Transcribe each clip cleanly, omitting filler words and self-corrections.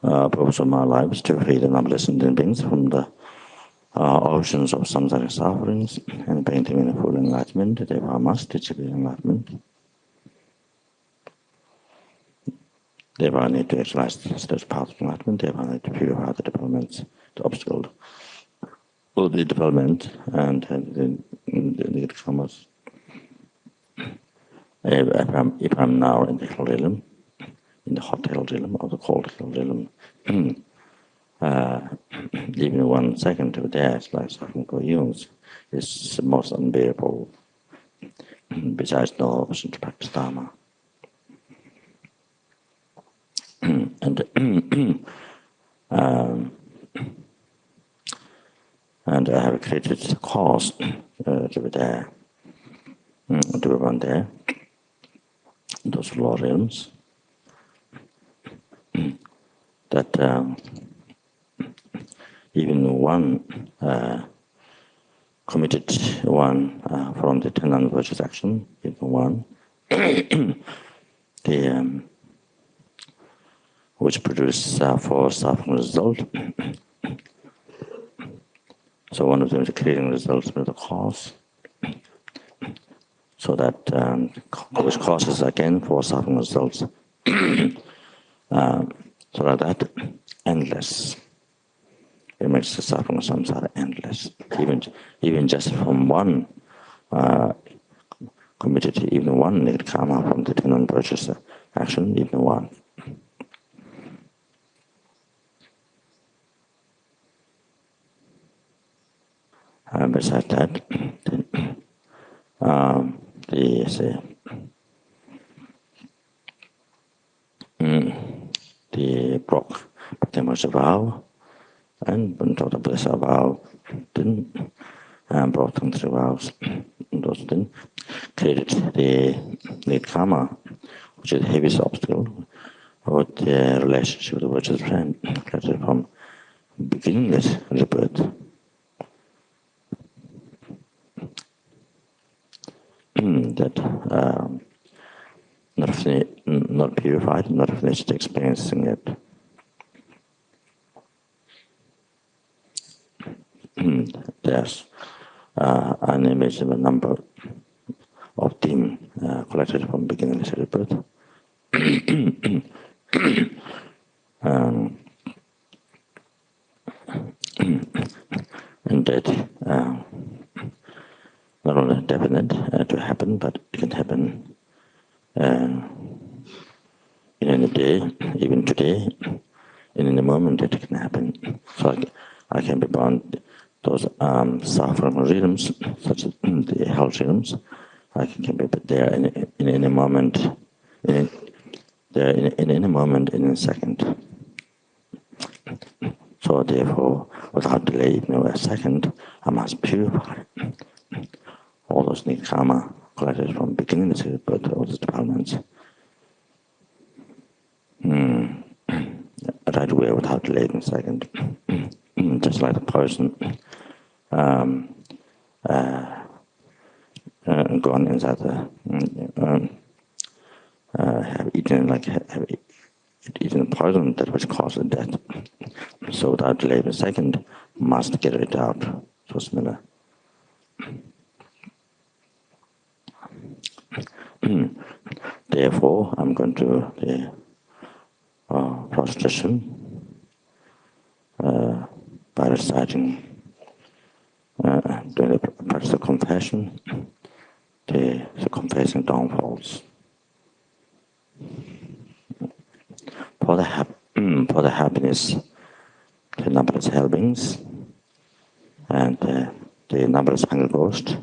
purpose of my life is to free the numberless sentient beings from the oceans of samsaric sufferings and bring them in full enlightenment. Therefore, I must achieve enlightenment. Therefore, I need to exercise this path of enlightenment. Therefore, I need to purify the developments, the obstacle, or the development, and the karmas. If I'm now in the hell realm, in the hot hell realm or the cold hell realm, even 1 second to there is like suffering for eons. It's the most unbearable. Besides, no option to practice Dharma. And I have created a cause to be there, to be one there, those lower realms, that even one committed one from the 10 non-virtuous action, even one, which produces 4 suffering result. So one of them is creating results with the cause. So that which causes again 4 suffering results. So that endless. It makes the suffering of samsara endless. Even just from one committed, even one negative karma from the 10 non-virtuous action, even one. Besides that, the broke the most vow and brought the bliss of vow, didn't brought them 3 vows, those didn't created the need karma, which is the heaviest obstacle, with the relationship with the virtuous friend, created from beginningless rebirth. That not purified, not finished experiencing it. There's an image of a number of demons collected from beginning to rebirth. And that not only definite to happen, but it can happen in any day, even today, in any moment it can happen. So I can be born those suffering realms, such as the hell realms. I can be there in any moment, in any moment, in a second. So therefore, without delay, even a second, I must purify all those need karma collected from beginning to birth, all those developments. Right away, without delay, in a second. Just like the person gone inside the have eaten poison that which causes death. So without delay, in a second, must get it out. So similar. Therefore, I'm going to the prostration by reciting, doing the practice of confession, the confessing downfalls. For the happiness, the numberless hell beings, and the numberless hungry ghosts,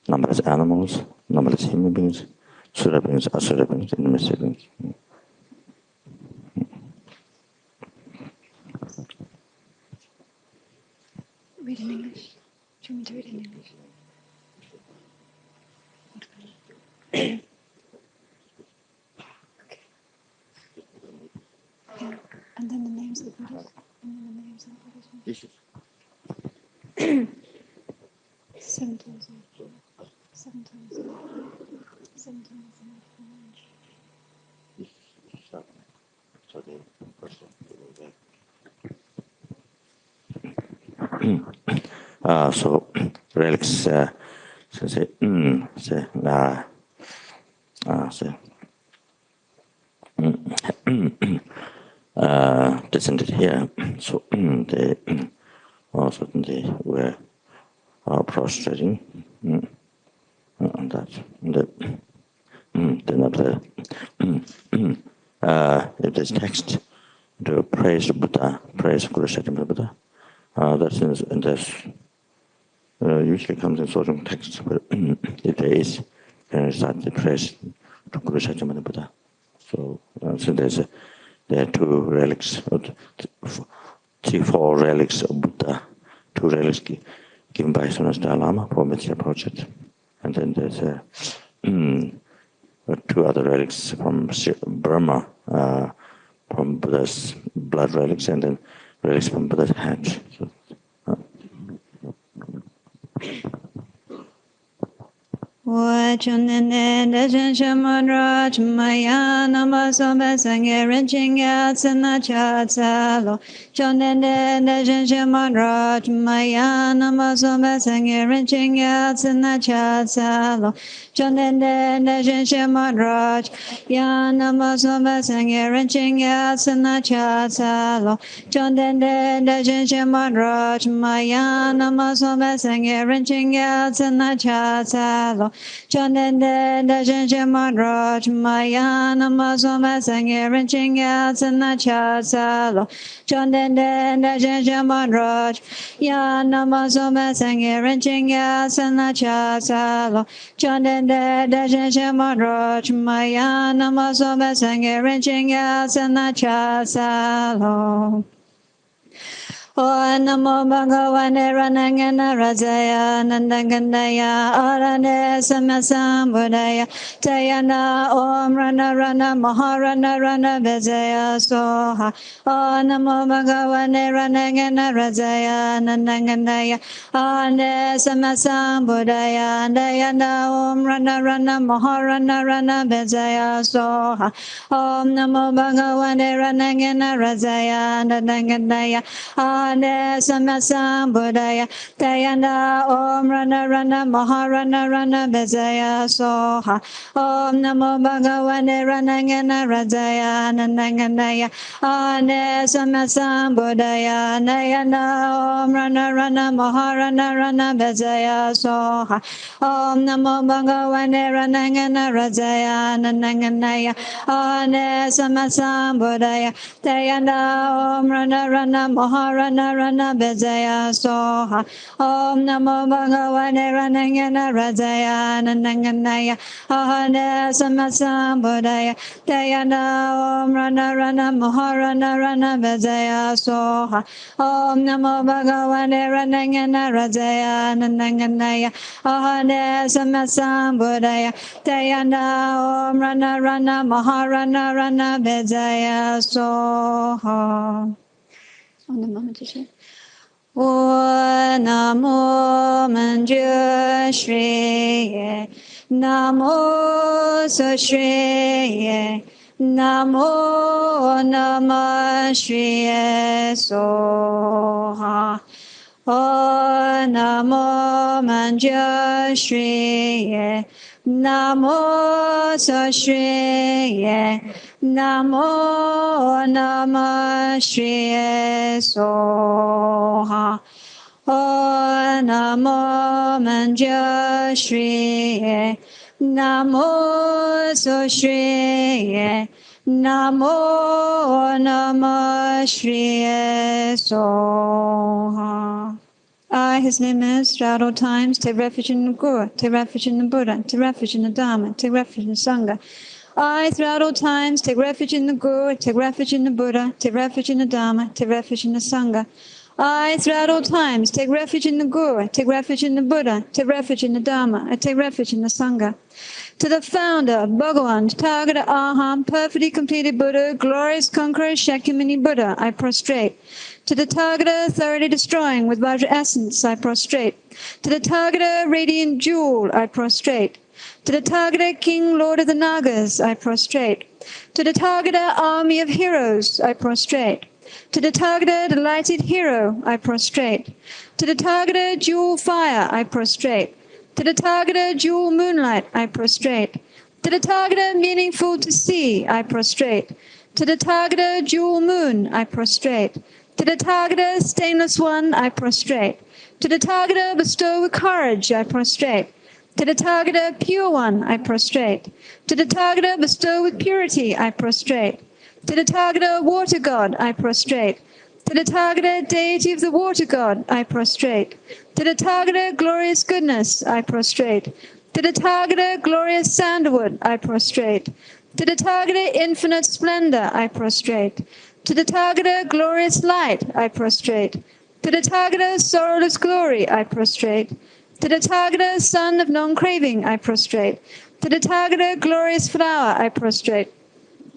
numberless animals, numberless human beings, Sura beings, asura beings, and mystic beings. Read in English. Do you want me to read in English? Okay. Yeah. And then the names of the Buddhas. And then the names of the Buddhas. 7 times 8. 7 times 8. 7 times 9. So the person So relics say say descended here. So they also they were prostrating. Then after if this text to praise Buddha, praise recitation of Buddha, that's usually comes in sort of text, but if there is, start the praise to recitation of Buddha. So there are two relics, four relics of Buddha, two relics given by Sonas Dalai Lama for Meditate project, and then there's two other relics from Burma, from Buddha's blood relics, and then relics from Buddha's hands. So, Chonende da jenje maraj maya namazome sangye renching ya tsana cha salo. Chonende da jenje maraj ya namazome sangye renching ya tsana cha salo. Chonende da jenje maraj maya namazome sangye renching ya tsana cha salo. O namo bhagavane ranangana rajaya nandangandaya arane samasam buddhaya tayana om rana rana maharana rana vijaya soha. O namo bhagavane ranangana rajaya nandangandaya arane samasam buddhaya tayana om rana rana maharana rana vijaya soha. Om namo bhagavane ranangana rajaya nandangandaya Ane samasam buddhaya tayana om rana rana maharana rana vijaya soha. Om namo bhagavane ranangana rajaya nandanganaya ane samasam buddhaya nayana om rana rana maharana rana vijaya soha. Om namo bhagavane ranangana rajaya nandanganaya ane samasam buddhaya tayana om rana rana maharana rana vijaya soha. Om namo bhagavane ranangana rajaya nandanganaya ahane samasam buddhaya tayana om rana rana maharana rana vijaya soha. Om namo bhagavane ranangana rajaya nandanganaya ahane samasam buddhaya tayana om rana rana maharana rana vijaya soha. On the moment to share. O Namo Manju Shriye, Namo So Shriye, Namo Namah Shriye Soha. O Namo Manju Shriye, Namo So Shriye, Namo Namah Shriye Soha. O Namo Manju Shriye, Namo So Shriye, Namo Namah Shriye Soha. I, his name is, throughout all times, take refuge in the Guru, take refuge in the Buddha, take refuge in the Dharma, take refuge in the Sangha. I, throughout all times, take refuge in the Guru, take refuge in the Buddha, take refuge in the Dharma, take refuge in the Sangha. I, throughout all times, take refuge in the Guru, take refuge in the Buddha, take refuge in the Dharma, I take refuge in the Sangha. To the founder, Bhagavan, Tathagata Aham, perfectly completed Buddha, glorious conqueror, Shakyamuni Buddha, I prostrate. To the Tathagata, thoroughly destroying with Vajra essence, I prostrate. To the Tathagata, radiant jewel, I prostrate. To the Tathagata, King, Lord of the Nagas, I prostrate. To the Tathagata, army of heroes, I prostrate. To the Tathagata, the lighted hero, I prostrate. To the Tathagata, jewel fire, I prostrate. To the Tathagata, jewel moonlight, I prostrate. To the Tathagata, meaningful to see, I prostrate. To the Tathagata, jewel moon, I prostrate. To the Tathagata, stainless one, I prostrate. To the Tathagata, bestow with courage, I prostrate. To the Tathagata, pure one, I prostrate. To the Tathagata, bestow with purity, I prostrate. To the Tathagata, water god, I prostrate. To the Tathagata, deity of the water god, I prostrate. To the Tathagata, glorious goodness, I prostrate. To the Tathagata, glorious sandalwood, I prostrate. To the Tathagata, infinite splendor, I prostrate. To the Tathagata, glorious light, I prostrate. To the Tathagata, sorrowless glory, I prostrate. To the Tathagata, son of non-craving, I prostrate. To the Tathagata, glorious flower, I prostrate.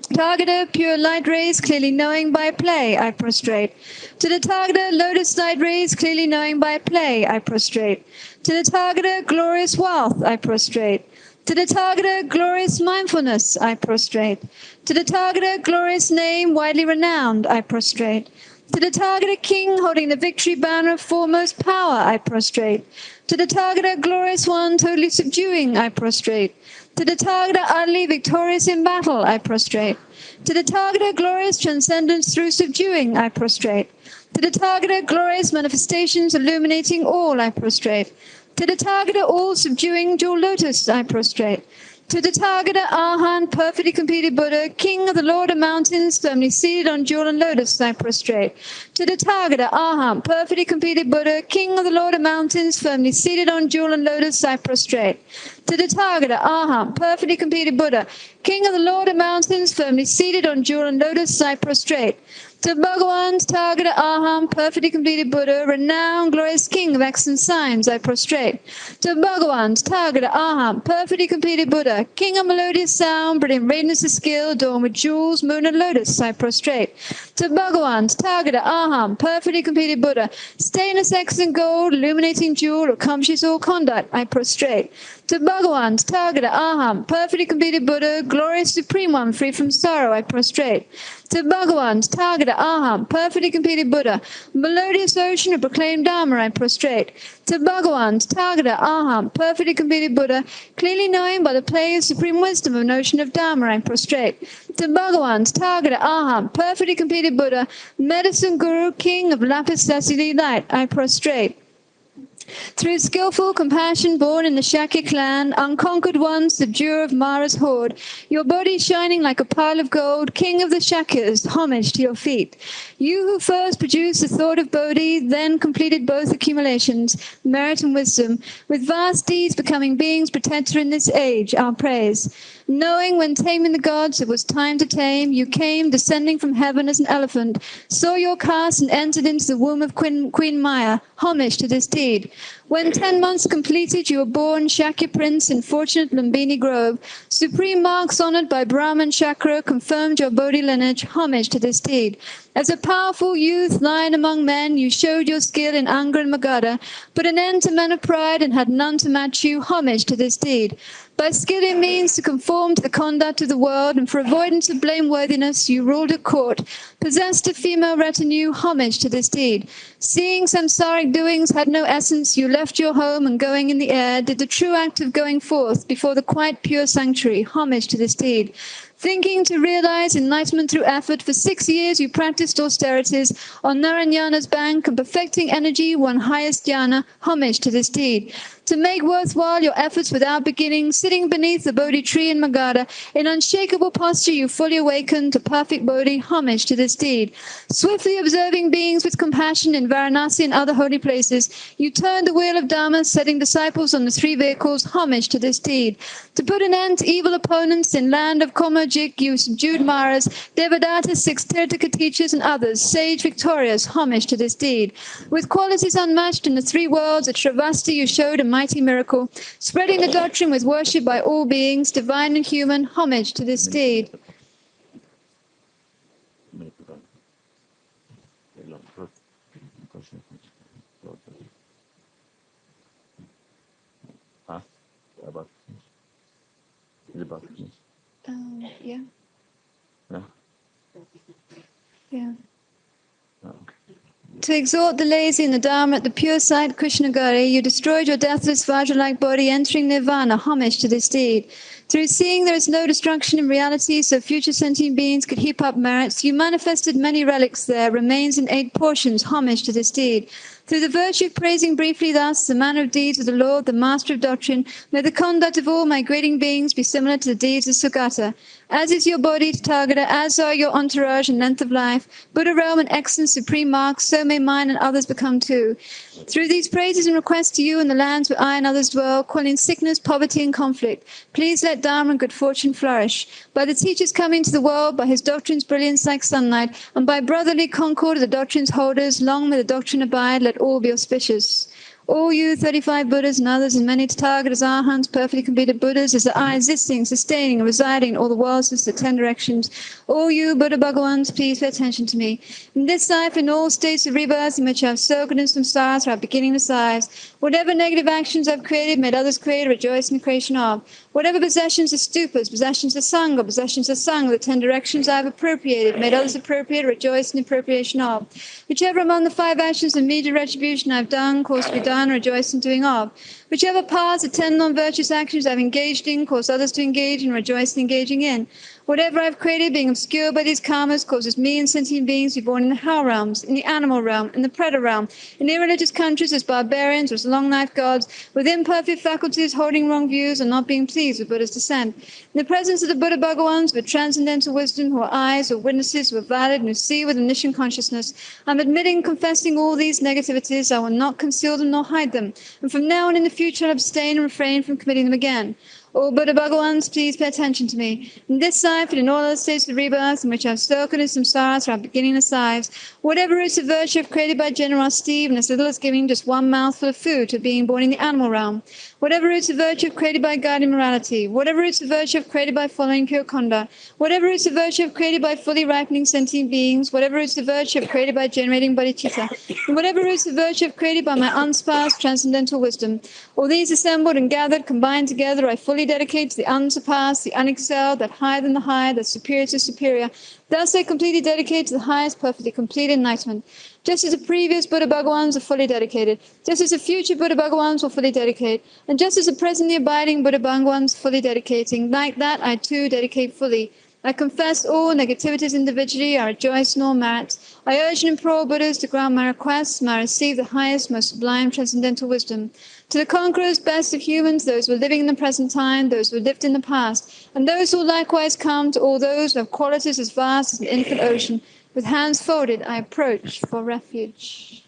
Tathagata, pure light rays, clearly knowing by play, I prostrate. To the Tathagata, lotus light rays, clearly knowing by play, I prostrate. To the Tathagata, glorious wealth, I prostrate. To the Tathagata, glorious mindfulness, I prostrate. To the Tathagata, glorious name, widely renowned, I prostrate. To the Tathagata, king, holding the victory banner of foremost power, I prostrate. To the Tathagata, glorious one, totally subduing, I prostrate. To the Tathagata, utterly victorious in battle, I prostrate. To the Tathagata, glorious transcendence through subduing, I prostrate. To the Tathagata, glorious manifestations illuminating all, I prostrate. To the Tathagata, all subduing jewel lotus, I prostrate. To the Tathagata, Arhan, perfectly completed Buddha, king of the Lord of mountains, firmly seated on jewel and lotus, I prostrate. To the Tathagata, Arhan, perfectly completed Buddha, king of the Lord of mountains, firmly seated on jewel and lotus, I prostrate. To the Tathagata, Arhan, perfectly completed Buddha, king of the Lord of mountains, firmly seated on jewel and lotus, I prostrate. To Bhagavan, Tathagata, Arham, perfectly completed Buddha, renowned, glorious king of excellent signs, I prostrate. To Bhagavan, Tathagata, Arham, perfectly completed Buddha, king of melodious sound, brilliant radiance of skill, adorned with jewels, moon, and lotus, I prostrate. To Bhagavan, Tathagata, Arham, perfectly completed Buddha, stainless excellent gold, illuminating jewel, accomplishes all conduct, I prostrate. To Bhagavan, Tathagata, Arham, perfectly completed Buddha, glorious supreme one, free from sorrow, I prostrate. To Bhagavan, Tathagata, Arham, perfectly completed Buddha, melodious ocean of proclaimed Dharma, I prostrate. To Bhagavan, Tathagata, Arham, perfectly completed Buddha, clearly knowing by the play of supreme wisdom of notion of Dharma, I prostrate. To Bhagavan, Tathagata, Arham, perfectly completed Buddha, medicine guru, king of lapis lazuli light, I prostrate. Through skillful compassion born in the Shakya clan, unconquered one, subduer of Mara's horde, your body shining like a pile of gold, king of the Shakyas, homage to your feet. You who first produced the thought of Bodhi, then completed both accumulations, merit and wisdom, with vast deeds becoming beings protector in this age, our praise. Knowing when taming the gods it was time to tame, you came, descending from heaven as an elephant, saw your caste and entered into the womb of Queen Maya, homage to this deed. When 10 months completed, you were born Shakya Prince in fortunate Lumbini Grove. Supreme marks honored by Brahman Chakra confirmed your Bodhi lineage, homage to this deed. As a powerful youth, lion among men, you showed your skill in Angra and Magadha, put an end to men of pride and had none to match you, homage to this deed. By skill it means to conform to the conduct of the world, and for avoidance of blameworthiness, you ruled at court, possessed a female retinue, homage to this deed. Seeing samsaric doings had no essence, you left your home and going in the air, did the true act of going forth before the quite pure sanctuary, homage to this deed. Thinking to realize enlightenment through effort, for 6 years you practiced austerities on Narayana's bank and perfecting energy, one highest jhana, homage to this deed. To make worthwhile your efforts without beginning, sitting beneath the Bodhi tree in Magadha, in unshakable posture you fully awakened to perfect Bodhi, homage to this deed. Swiftly observing beings with compassion in Varanasi and other holy places, you turned the wheel of Dharma, setting disciples on the 3 vehicles, homage to this deed. To put an end to evil opponents in land of Komajik, you subdued Maras, Devadatas, 6 Tirtaka teachers and others, sage victorious, homage to this deed. With qualities unmatched in the 3 worlds, at Shravasti you showed a mighty miracle, spreading the doctrine with worship by all beings, divine and human, homage to this deed. Yeah. Yeah. Yeah. To exhort the lazy in the Dharma at the pure sight Krishnagari, you destroyed your deathless Vajra-like body, entering nirvana. Homage to this deed. Through seeing there is no destruction in reality, so future sentient beings could heap up merits, you manifested many relics there, remains in 8 portions. Homage to this deed. Through the virtue of praising briefly thus the manner of deeds of the Lord, the master of doctrine, may the conduct of all migrating beings be similar to the deeds of Sugata. As is your body, Tathagata, as are your entourage and length of life, Buddha realm and excellence supreme marks, so may mine and others become too. Through these praises and requests to you in the lands where I and others dwell, quelling sickness, poverty, and conflict, please let Dharma and good fortune flourish. By the teachers coming to the world, by his doctrine's brilliance like sunlight, and by brotherly concord of the doctrine's holders, long may the doctrine abide, let all be auspicious. All you 35 Buddhas and others and many Tathagatas, Arhants, perfectly completed Buddhas, is the I existing, sustaining, and residing in all the worlds of the 10 directions. All you Buddha Bhagawans, please pay attention to me. In this life, in all states of rebirth in which I have soaked in samsara from beginning to size, whatever negative actions I've created, made others create, rejoice in the creation of. Whatever possessions of stupas, possessions of sangha, possessions of sangha, the 10 directions I have appropriated, made others appropriate, rejoice in the appropriation of. Whichever among the 5 actions of immediate retribution I've done, caused to be done, rejoice in doing of. Whichever paths, the 10 non-virtuous actions I've engaged in, cause others to engage and rejoice in engaging in. Whatever I've created, being obscured by these karmas, causes me and sentient beings to be born in the hell realms, in the animal realm, in the predator realm, in irreligious countries as barbarians or as long-life gods, with imperfect faculties, holding wrong views, and not being pleased with Buddha's descent. In the presence of the Buddha Bhagawans with transcendental wisdom, who are eyes or witnesses, who are valid, and who see with omniscient consciousness, I'm admitting, confessing all these negativities. I will not conceal them nor hide them, and from now on in the future I'll abstain and refrain from committing them again. All Buddha Bhagawans, please pay attention to me. In this life and in all other states of rebirth in which I have spoken in samsara from beginning of lives, whatever roots of virtue I've created by generosity, even as little as giving just one mouthful of food to being born in the animal realm, whatever roots of virtue I've created by guiding morality, whatever roots of virtue I've created by following pure conduct, whatever roots of virtue I've created by fully ripening sentient beings, whatever roots of virtue I've created by generating bodhicitta, and whatever roots of virtue I've created by my unsparsed transcendental wisdom, all these assembled and gathered, combined together, I fully dedicate to the unsurpassed, the unexcelled, that higher than the higher, that superior to superior. Thus I completely dedicate to the highest, perfectly complete enlightenment. Just as the previous Buddha Bhagawans are fully dedicated, just as the future Buddha Bhagawans will fully dedicate, and just as the presently abiding Buddha Bhagawans fully dedicating, like that I too dedicate fully. I confess all negativities individually, I rejoice in all merits. I urge and implore Buddhas to grant my requests, and I receive the highest, most sublime transcendental wisdom. To the conquerors, best of humans, those who are living in the present time, those who lived in the past, and those who will likewise come, to all those who have qualities as vast as the infinite ocean, with hands folded, I approach for refuge.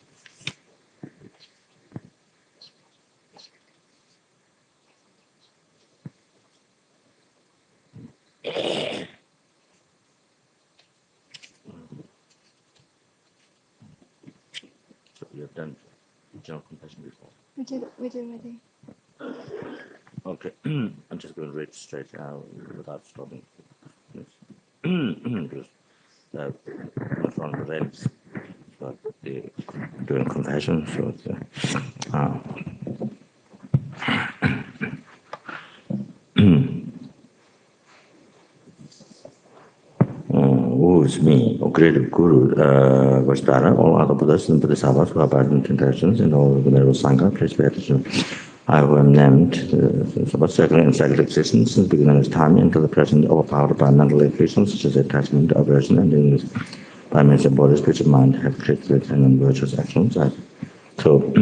So we have done general compassion before. We did. Okay, I'm just going to read straight out without stopping. Because what's wrong with the relics? But they're doing compassion, so it's, who is me, O great Guru, Vajrayana, all other Buddhas and Bodhisattvas who abide in 10 directions and all the Venerable Sangha, please pay attention. I who am named about circular and cyclic existence since the beginning of time until the present, overpowered by mental impressions such as attachment, aversion, and illness. By means of body, spirit, and mind, have created and virtuous actions. So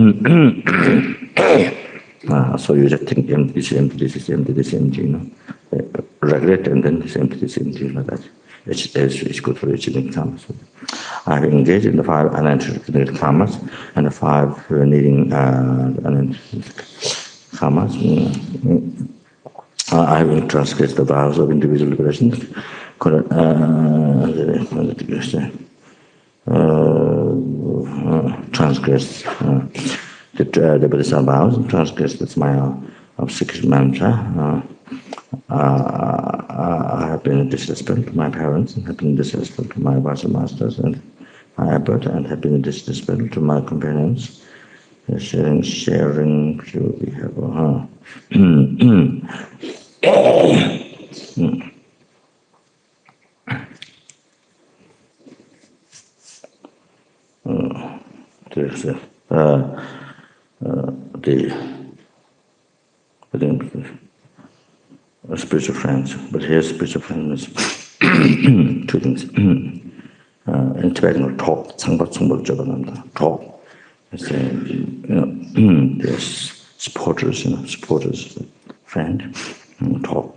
you just think empty, this is empty, this is empty, this is empty, you know. Regret and then this empty, this empty, like that. It's good for achieving karmas. I have engaged in the 5 uninterested karmas and the 5 needing uninterested karmas. I have transgressed the vows of individual liberation. Transgressed the Buddhist vows, transgressed the smile of secret mantra. I have been disrespectful to my parents, and have been disrespectful to my Vajra masters and my abbot, and have been disrespectful to my companions. Sharing pure behavior. there's the I think spiritual friends, but here spiritual friends two things. In Tibetan, talk, talk. There's supporters, supporters, friend, talk,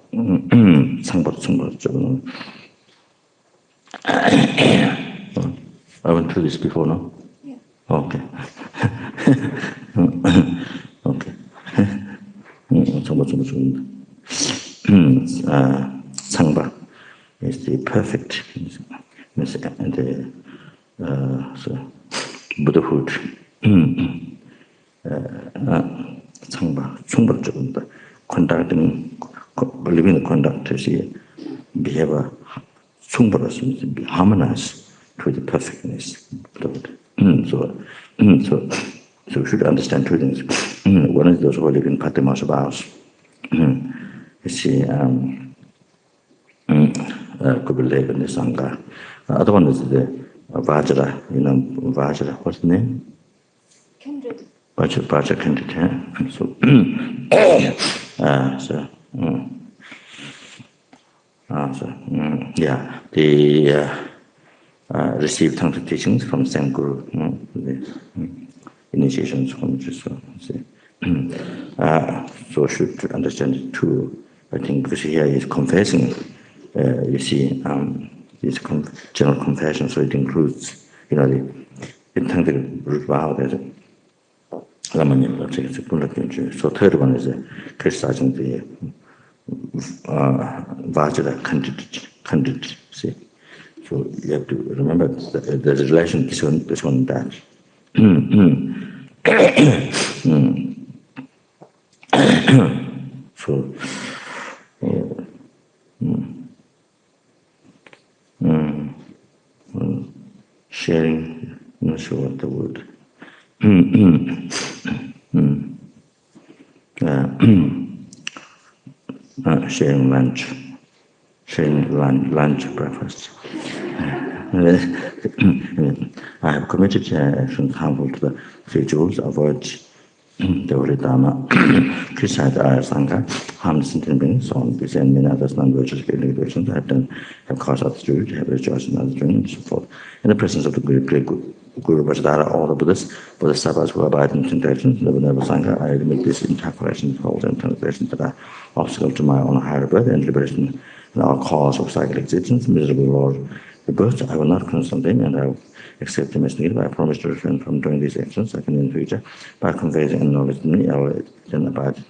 I went through this before, no? Yeah. Okay. Okay. Sangpa is the perfect, and the Buddhahood. Sangpa, conducting, living the conduct is behavior, be harmonized to the perfectness. So we should understand two things. One is those who live in Patima's vows. You see, could be live in the Sangha. Other one is the Vajra, Vajra, what's the name? Kindred. Vajra kindred, yeah, the received tantric teachings from same guru, the initiations from just so should understand it too. I think because here is confessing, you see, this general confession, so it includes, the tantric root vow. There's so third one is criticizing the Vajra candidate. See, so you have to remember the relation this one that. So sharing, I'm not sure what the word. Sharing lunch, breakfast. I have committed actions harmful to the three jewels, avoid the Holy Dharma, criticize the Arya Sangha, harm the sentient beings, on this and many others non-virtuous relations have caused others to have rejoiced in others' dreams, and so forth. In the presence of the great Guru Vajradhara, all the Bodhisattvas who abide in contemplation, the Venerable Sangha, I admit this interpolation, faults, and transgressions that are obstacle to my own higher birth and liberation in our cause of cycle existence, miserable Lord rebirth. I will not consume them, and I will accept them as needed. I promise to refrain from doing these actions. I can in the future, by conveying and knowledge in me, I will then abide.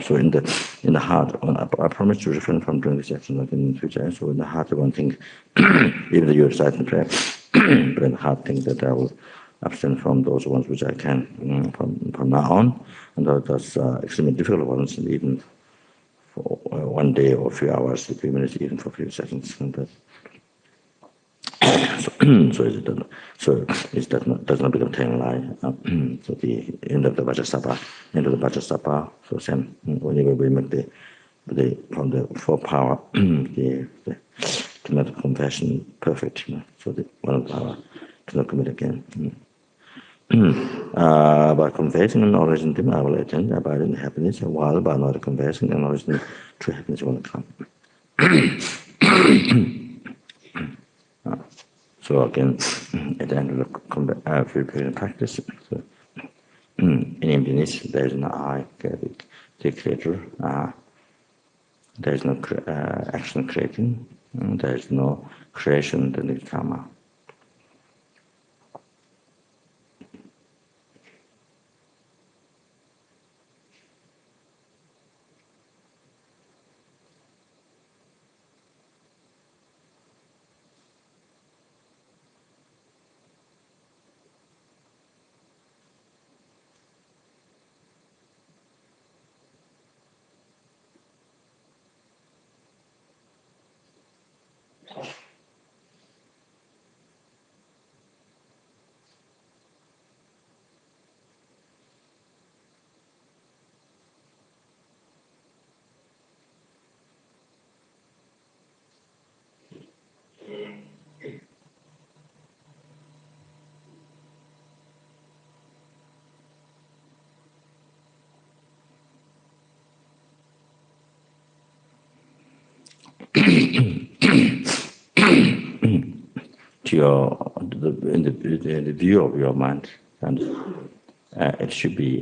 So in the heart, I promise to refrain from doing these actions. I can in the future. So in the heart, I won't think, even though you recite in prayer, but in the heart, think that I will abstain from those ones which I can from now on, and that's extremely difficult ones, even for 1 day or a few hours, a few minutes, even for a few seconds. So it does not become telling lie. So the end of the Vajrasattva, so same, whenever we make the from the four power, to make the confession perfect, so the one of the power to not commit again. By confessing and knowledge in them, I will attend, abide in happiness, while by not confessing and knowledge in true happiness will come. So again, at the end of the purification practice, so, in emptiness, there is no I, the creator. There is no action creating. There is no creation, then the karma. to your in the view of your mind, and it should be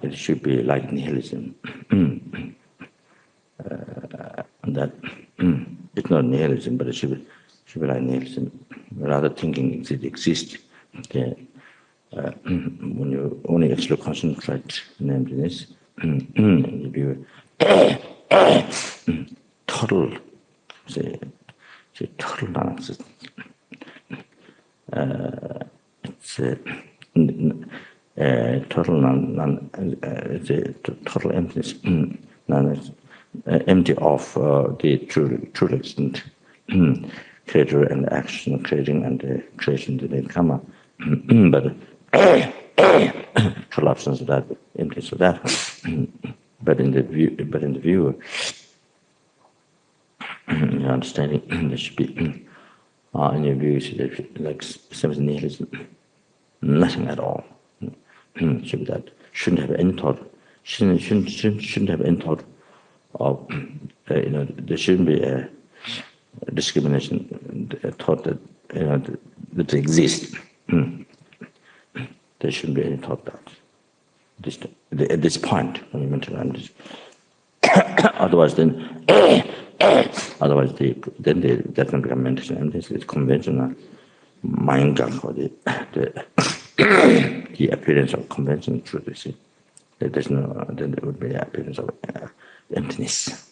it should be like nihilism. That it's not nihilism, but it should be like nihilism. Rather thinking it exists. Okay. When you only actually concentrate on emptiness, if you total, say total non-existence, it's total it's a total emptiness, empty of the true existent creator and action, creating and creation didn't come, but total absence of that, emptiness of that. But in the view, your understanding, there should be in your view, like same as nihilism, nothing at all. Should be that. Shouldn't have any thought. Shouldn't have any thought of there shouldn't be a discrimination, a thought that that exists. There shouldn't be any thought that at this point when you mention this. Otherwise, then that can become mental emptiness. It's conventional mind gunk, or the appearance of conventional truth. You see, there's no, then there would be the appearance of emptiness.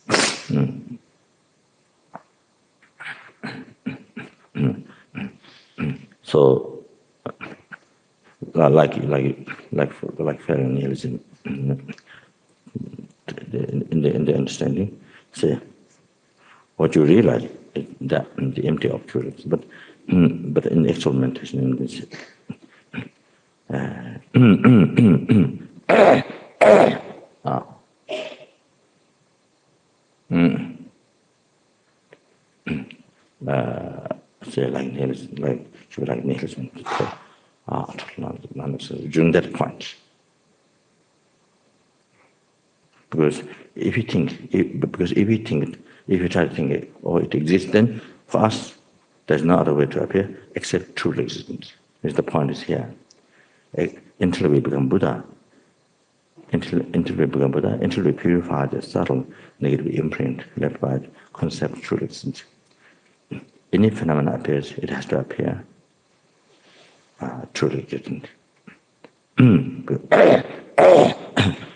So, like fairy nihilism, in the understanding, say what you realize is that the empty of truth, but in actual meditation, in this. Say like nihilism, should be like nihilism. During that point, because if you try to think it exists, then for us there's no other way to appear except true existence. The point is here. Until we become Buddha, until we purify the subtle negative imprint left by concept of true existence. Any phenomena appears, it has to appear truly existent.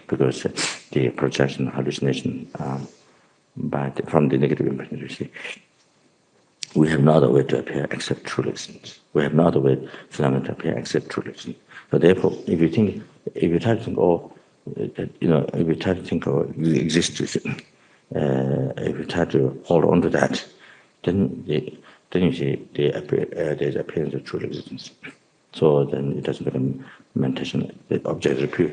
Because the projection, hallucination from the negative imprint, you see, we have no other way to appear except true existence. We have no other way phenomena to appear except true existence. So therefore, if you try to think, if you try to think of existence, if you try to hold on to that, then you see there's appearance of true existence. So then it doesn't become meditation. The object is pure.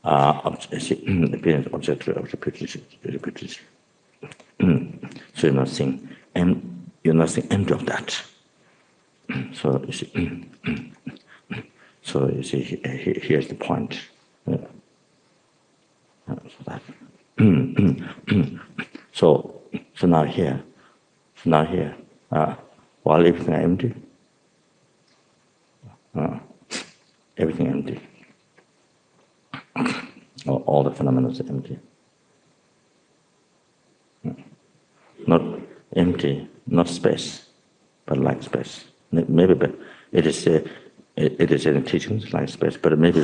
Appearance object of repetition. So you're not seeing empty of that. So you see, here's the point. So now here, while everything is empty, everything empty. All the phenomena are empty. Not empty, not space, but like space. Maybe, but it is in teachings like space. But maybe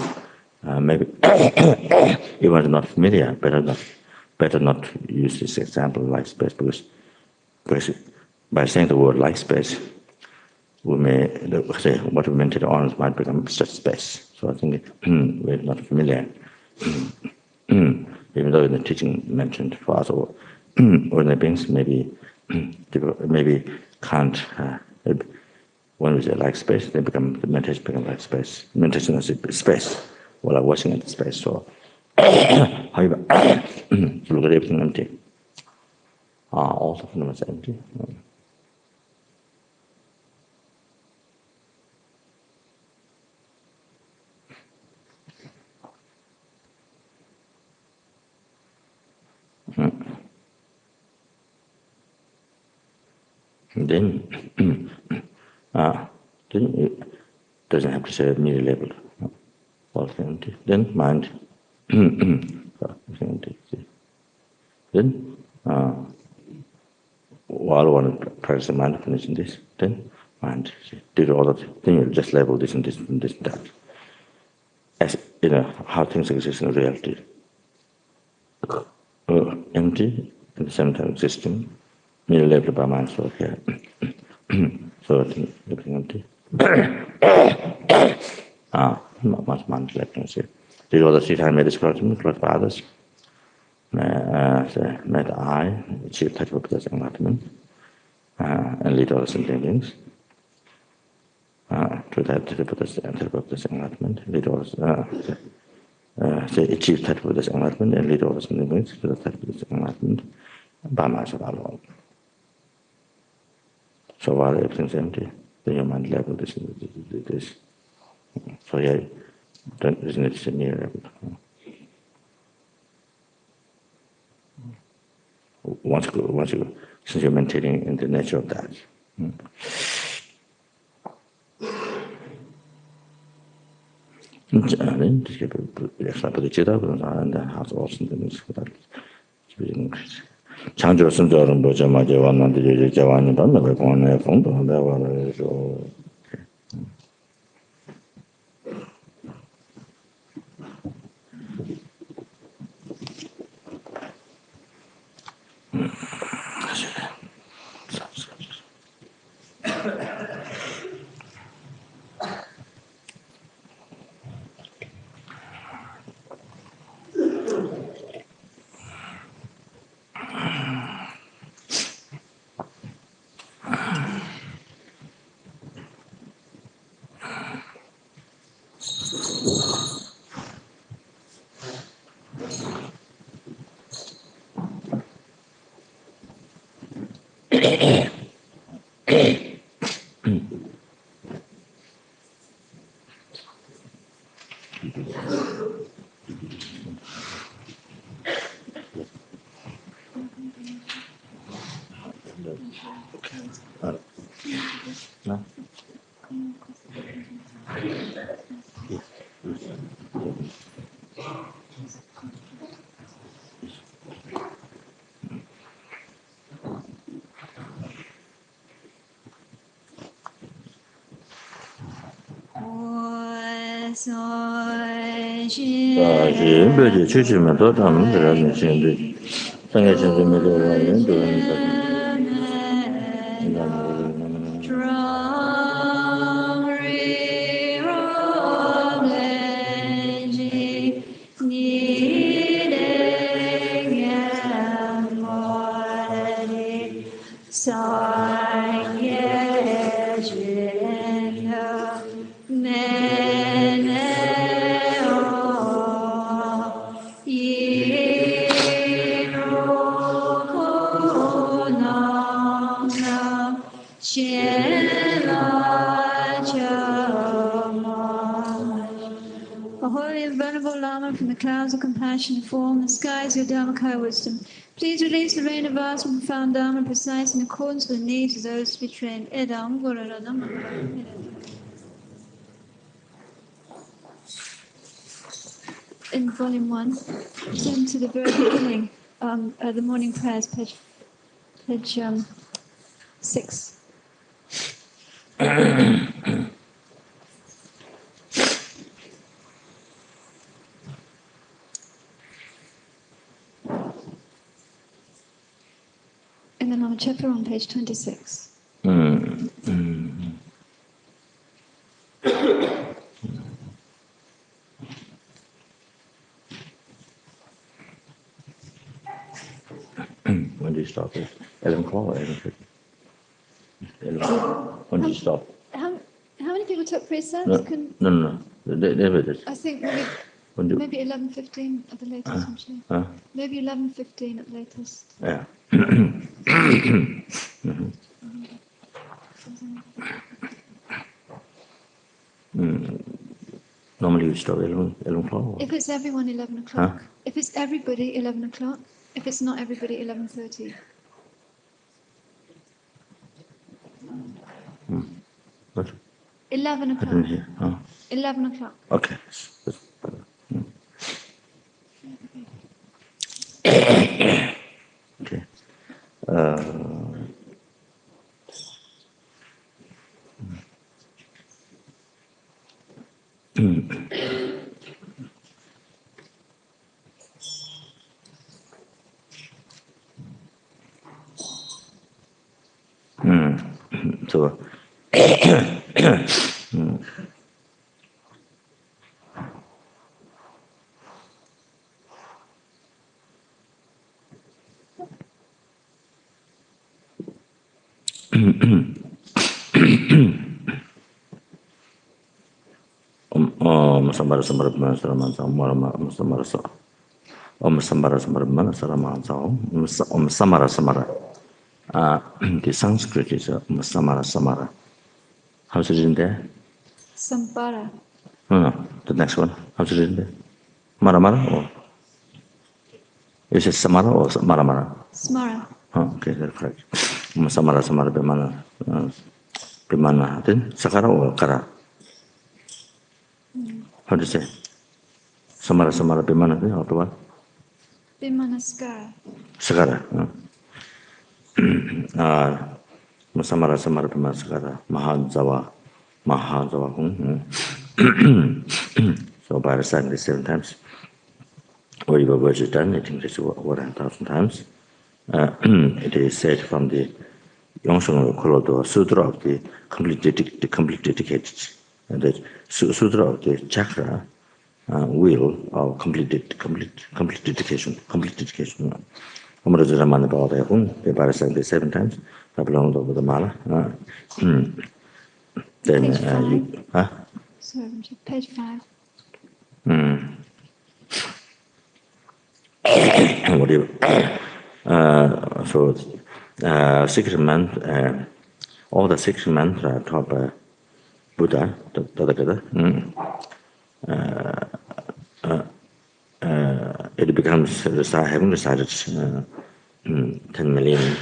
even if not familiar, better not use this example like space, because by saying the word like space, we may say what we meant on might become such space. So I think we're not familiar. Even though in the teaching mentioned for us or ordinary beings, maybe can't. When we say like space, the meditation becomes like space. Meditation is space. While I'm watching at the space, so however, look at everything empty. All the phenomena are empty. then it doesn't have to say mediate level. FPMT. Then mind. Then while one practices mindfulness in this, then mind did all that. Then you just label this and this and this and that. As how things exist in reality. Empty at the same time existing. Merely labeled by mind, so here. So everything empty. Not much mind left. Did all the 3 times made this correct by others. Made I achieve touchable Buddha's enlightenment and lead all the sentient beings to that Buddha's enlightenment, lead all achieve touchable Buddha's enlightenment and lead all the sentient beings to the touchable Buddha's enlightenment by myself alone. So while everything's empty, then your mind level this. So yeah, isn't it near level? Once you, since you're maintaining in the nature of that. Then just give bodhicitta and then how to also things that 창조 순조는 뭐죠? 맞아 왔는데 이제 자완이 받는 거 보내 fon도 내가 저 No? 몇 주시면 더 담는 데라는 신데 상해 신도 메도와는 도는 from the clouds of compassion fall in the skies your Dharmakaya wisdom. Please release the rain of vast and profound Dharma precise in accordance with the needs of those to be trained. Edam Guraradam. In volume 1, turn to the very beginning, the morning prayers, page 6. And then Lama Zopa on page 26. When do you stop it? 11 o'clock or 11:50? When do you stop? How many people took precepts? No. They I think maybe 11:15 at the latest. Maybe 11:15 at the latest. Yeah. Normally we start 11 o'clock. If it's everyone, 11 o'clock. If it's everybody, 11 o'clock. If it's not everybody, 11:30. What? 11 I o'clock. didn't hear. Oh. 11 o'clock. Okay. Okay. So, samara samara samara samara samara samara samara samara samara. The Sanskrit is samara samara. How's it in there? Sambara. No, the next one. How's it in there? Mara mara or is it samara or mara mara? Smara. Oh, okay, that's correct. Samara samara bimana. Then sakara or kara? How do you say? Samara samara bimana. Then how to what? Bimanaskara. Sakara. Samara samara bimana sakara. Mahazawa. So by reciting this 7 times, or your words is done, I think this is 1,000 times. It is said from the Yongsheng Kolodo Sutra of the complete dedicated, and the Sutra of the chakra will of complete dedication. Amrajamana about their own, they by reciting 7 times, I belong over the mala. Then you, huh? So, page 5. What do you, so secret mantra, all the secret mantra taught by Buddha, it becomes having recited 10 million.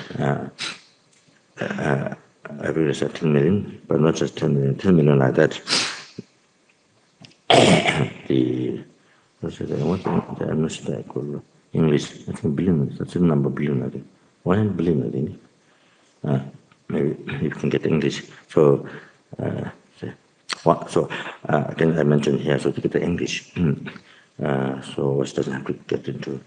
Every recite 10 million, but not just 10 million. 10 million like that. What's the English? I think billion. That's the number billion. I think 100 billion. I think. Maybe you can get English. So, then I mentioned here. So to get the English. So it doesn't have to get into.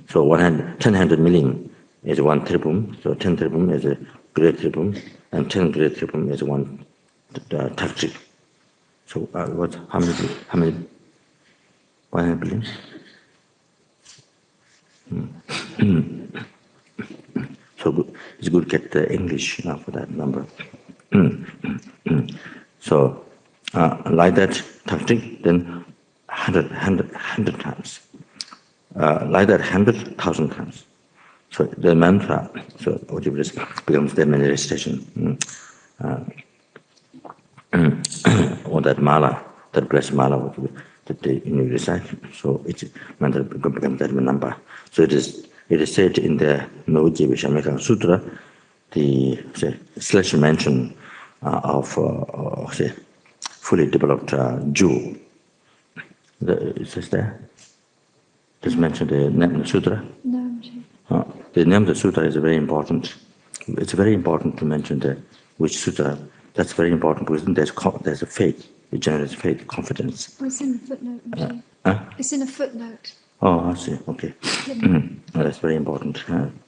So 100 million is 1 tribum. So 10 tribum is a great tribum, and 10 great tribum is 1 taktik. So what? How many? 100 billion. So good. It's good to get the English for that number. So like that taktik, then 100 times. Like that 100,000 times. So the mantra, so whatever it is, becomes the recitation. Or that mala, that blessed mala that they recite. So it's mantra becomes that number. So it is said in the Noji Vishameka Sutra, the slash mention of fully developed Jew. It says there. Just mention the name of the sutra. No. The name of the sutra is very important. It's very important to mention which sutra. That's very important because there's a faith. It generates faith, confidence. Oh, it's in the footnote. It's in a footnote. Oh, I see. Okay. That's very important.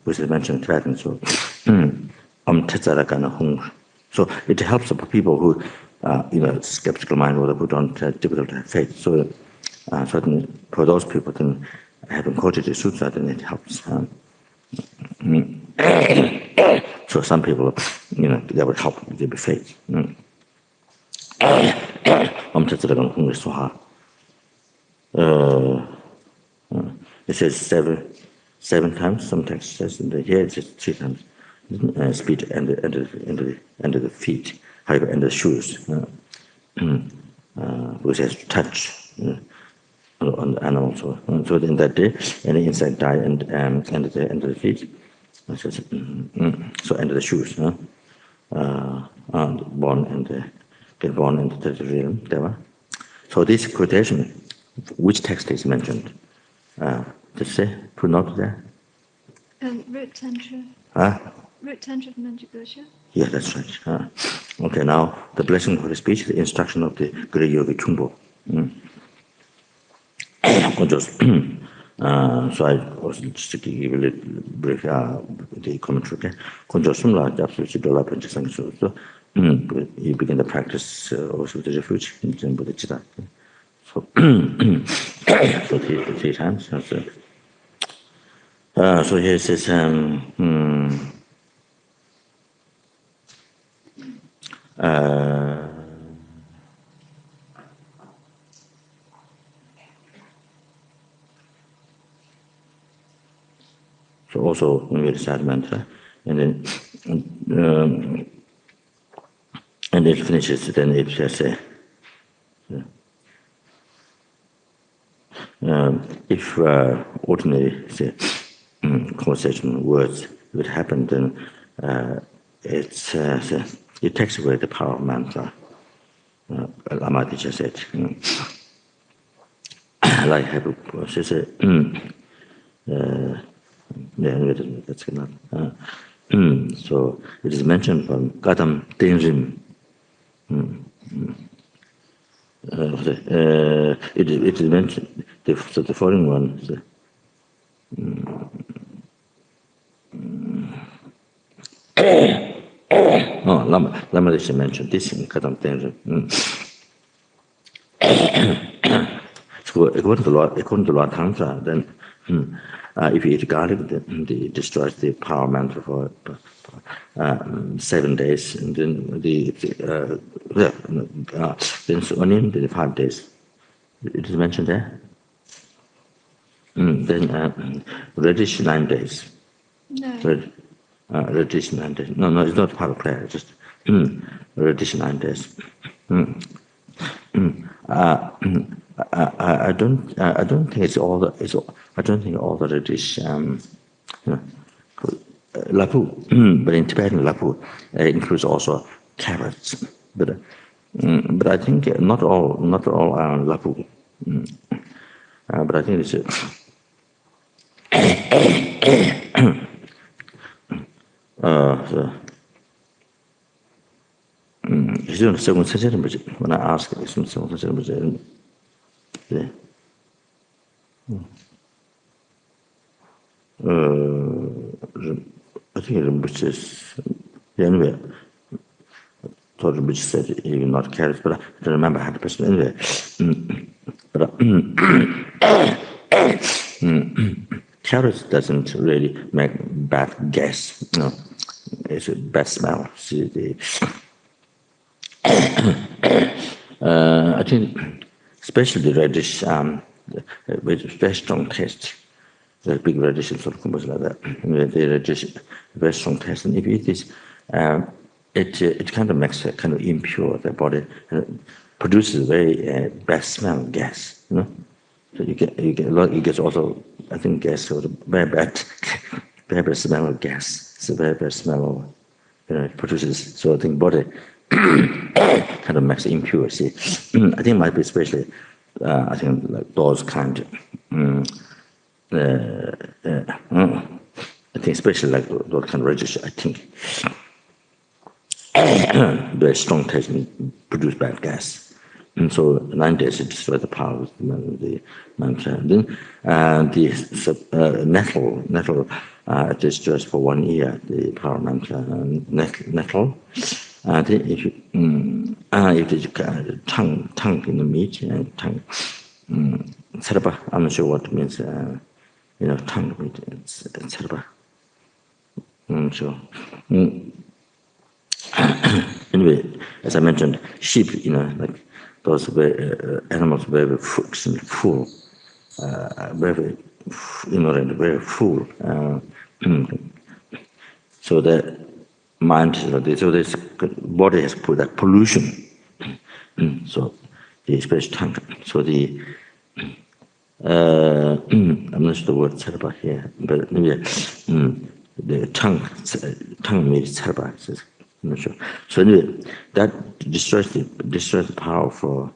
Because it's mentioned in Tibetan. So it helps the people who, skeptical mind or who don't have difficult to have faith. So certainly for those people, then having quoted the sutra, then it helps. So some people, that would help with their faith. It says seven times. Some text says here it says 3 times. Speed under the feet, however, under the shoes. Because it has to touch on the animal. So in that day, any insect die and under the feet. So under the shoes. born and get born into the realm. So this quotation, which text is mentioned? Just say, put note there. Root Tantra. Root Tantra from Manjughosha. Yeah, that's right. Okay, now the blessing for the speech, the instruction of the great yogi Chungpo. So I was just to give a little brief the commentary. You begin the practice also the refuge in bodhicitta. So, so three times. So here it says, so also when we recite mantra, and then and it finishes, then it says, if ordinary say, conversation words would happen, then it takes away the power of mantra. Lama teacher said, like she said, that's enough. So it is mentioned from Gadam Tenrim. It is mentioned, the following one. Lama Teacher mentioned this in Gadam Tenrim. So according to Lord Tantra, then if you eat garlic, then it destroys the power mantra for 7 days, and then then onion, then 5 days. It is mentioned there. Then radish 9 days. No. Radish 9 days. No, it's not part of prayer. Just radish 9 days. I don't think it's all the. I don't think all the radish. Lapu, but in Tibetan lapu includes also carrots. But I think not all are lapu. But I think it's. When I ask, I think Rinpoche is anyway. Thought Rinpoche said he will not carry it, but I don't remember 100% anyway. But carrots doesn't really make bad gas. No, it's a bad smell. See, I think especially the radish with very strong taste. The big radish sort of comes like that. The radish very strong taste, and if you eat this, it kind of makes it kind of impure the body, and it produces very bad smell gas. You know, so you get a lot. You get also, I think, gas sort of very bad smell of gas. It's a very bad smell of, it produces. So I think body kind of makes it impure. See, I think it might be especially. I think like those kind. I think especially like those kind of radish. I think very strong taste and produce bad gas. And so 9 days it destroys the power of the mantra. And then the nettle destroys for 1 year the power mantra. Nettle. If the tongue in the meat, tongue. Sarapa, I'm not sure what it means. Tongue meat. It's sarapa. So. Anyway, as I mentioned, sheep, like those animals, very full, very ignorant, very full. So the mind, so this body has put that pollution. So the especially tongue. So the I'm not sure the word sarpa here, but anyway, the tongue means sarpa. I'm not sure. So anyway, that destroys the power for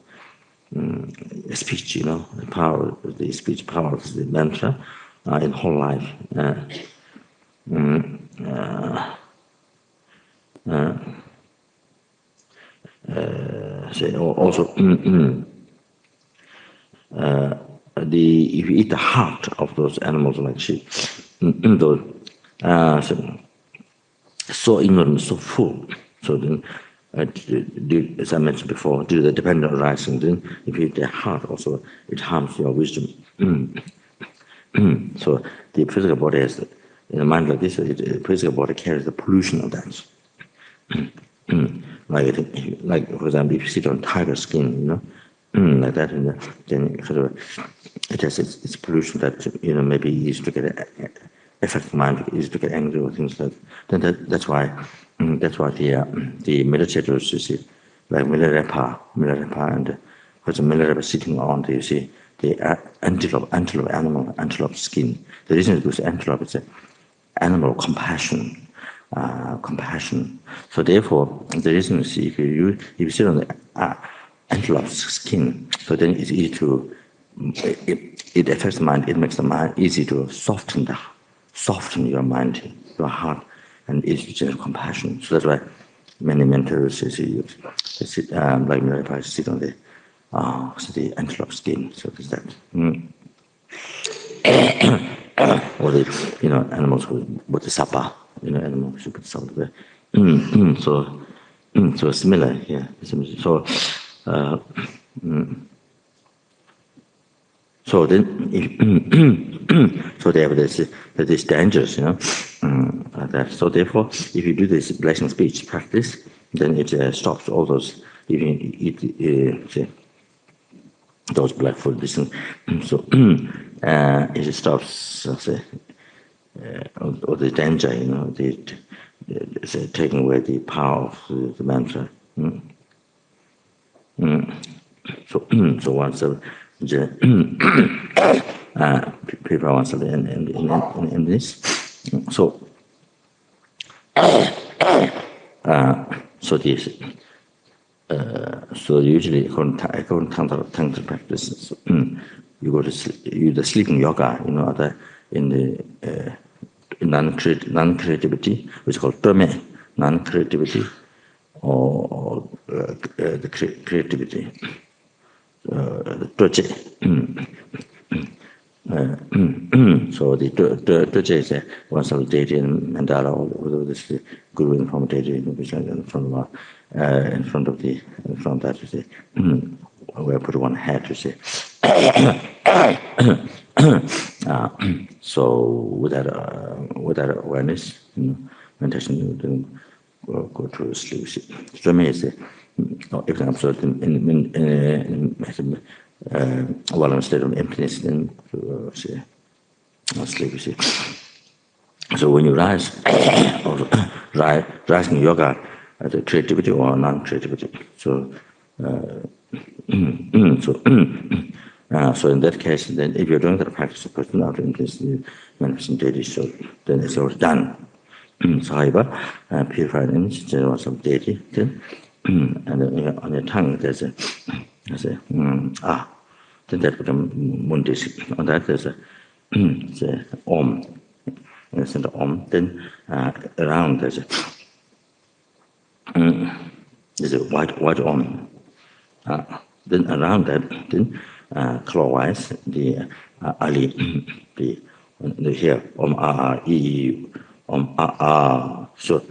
speech. The speech power of the mantra in whole life. Also, if you eat the heart of those animals like sheep, those so ignorant, so full. So then, as I mentioned before, due to the dependent arising, then if you eat the heart, also it harms your wisdom. So the physical body has, in a mind like this, the physical body carries the pollution of that. Like for example, if you sit on tiger skin, like that, then sort of it has its pollution that maybe easy to get affect mind, easy to get angry or things like that. Then that's why the meditators, you see, like Milarepa, and because Milarepa sitting on the antelope antelope skin. The reason it was antelope is animal compassion. So therefore, the reason is if you sit on the antelope's skin, so then it's easy to it affects the mind. It makes the mind easy to soften your mind, your heart, and easy to generate compassion. So that's why many mentors they sit like Milarepa sit on the antelope skin. So there's that. Or the animals with the sapa. Animals should put salt there. So similar, yeah. So then, so they have this dangers, like that. So therefore, if you do this blessing speech practice, then it stops all those. If you eat those black food, so it stops. Or the danger, taking away the power of the mantra. So once prepare oneself in this. So this. So usually, according to Tantra practice, you go to the sleeping yoga, in the non-creativity, which is called tome, non-creativity, or the creativity, the toche. So the toche is one sort of deity in mandala, although this is guru informed deity, which is in front of that, you see, where I put one hat, you see. So with that awareness, meditation, you then go to sleep. So me is example while I'm in a state of emptiness, then sleep. You see. So when you rise, rising yoga, the creativity or non-creativity. So in that case, then if you're doing that practice of personality in this manifesting deity, so then it's already done. So however, purified image, there was some deity, then, and on your tongue there's a then that becomes mundis. On that there's a om, in the center om. Then around there's a white om. Then around that, then clockwise, the ali, the here, om a e, om a. So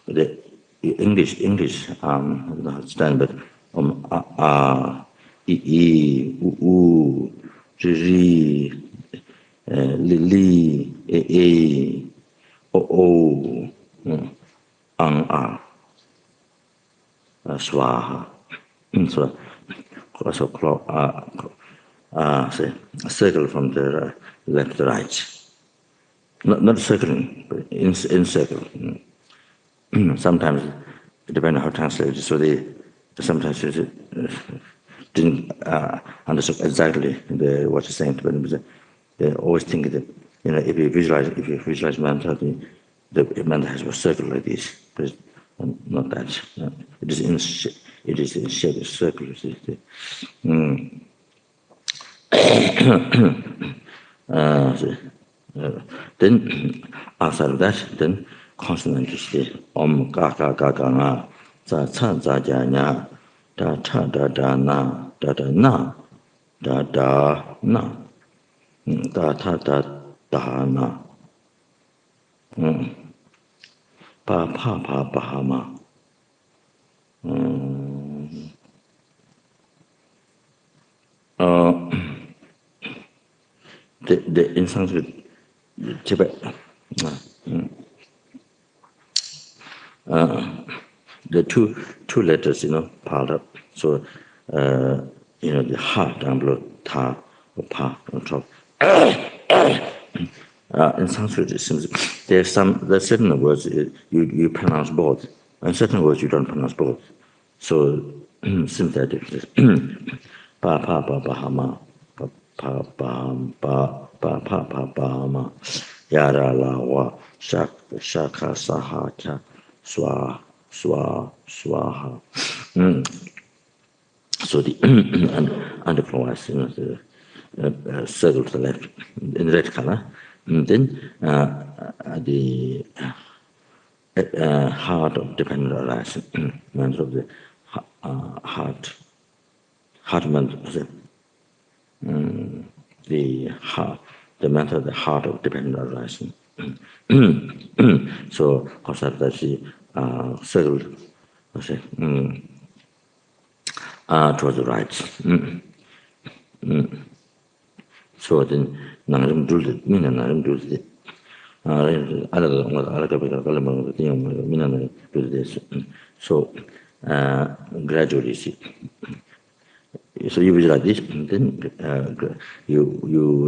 the English, I don't know how to stand, but om a e, u, ri, li, e, o, ang a, swaha. So say a circle from the left to right. Not circling, but in circle. Sometimes, depending on how translated, so they sometimes didn't understand exactly what you're saying, but they always think that if you visualize mantra, the mantra has a circle like this. But not that. It is in shape of circle. Then outside of that, then consonant is the om ga ga ga ga na, za cha za ja nya, da cha da da na, da da na, da da na, da ta da da na, pa pa pa pa ma. The in Sanskrit, Tibet, the two letters, piled up. So, the ha down below, ta or pa on top. In Sanskrit, it seems there's certain words you pronounce both, and certain words you don't pronounce both. So, synthetic. Pa pa pa pa ha ma. Pa pa pa pa pa pa pa ma yara la wa shaka saha cha swa swaha. So the underflows, the circle to the left in red color. And then the heart of dependent arising, means of the heart mantra. The matter of the heart of dependent arising. So, that's the circle, towards the right. So then, Nangarim Dulid, Mina Narim Dulid. So, gradually, so you visualize this, and then you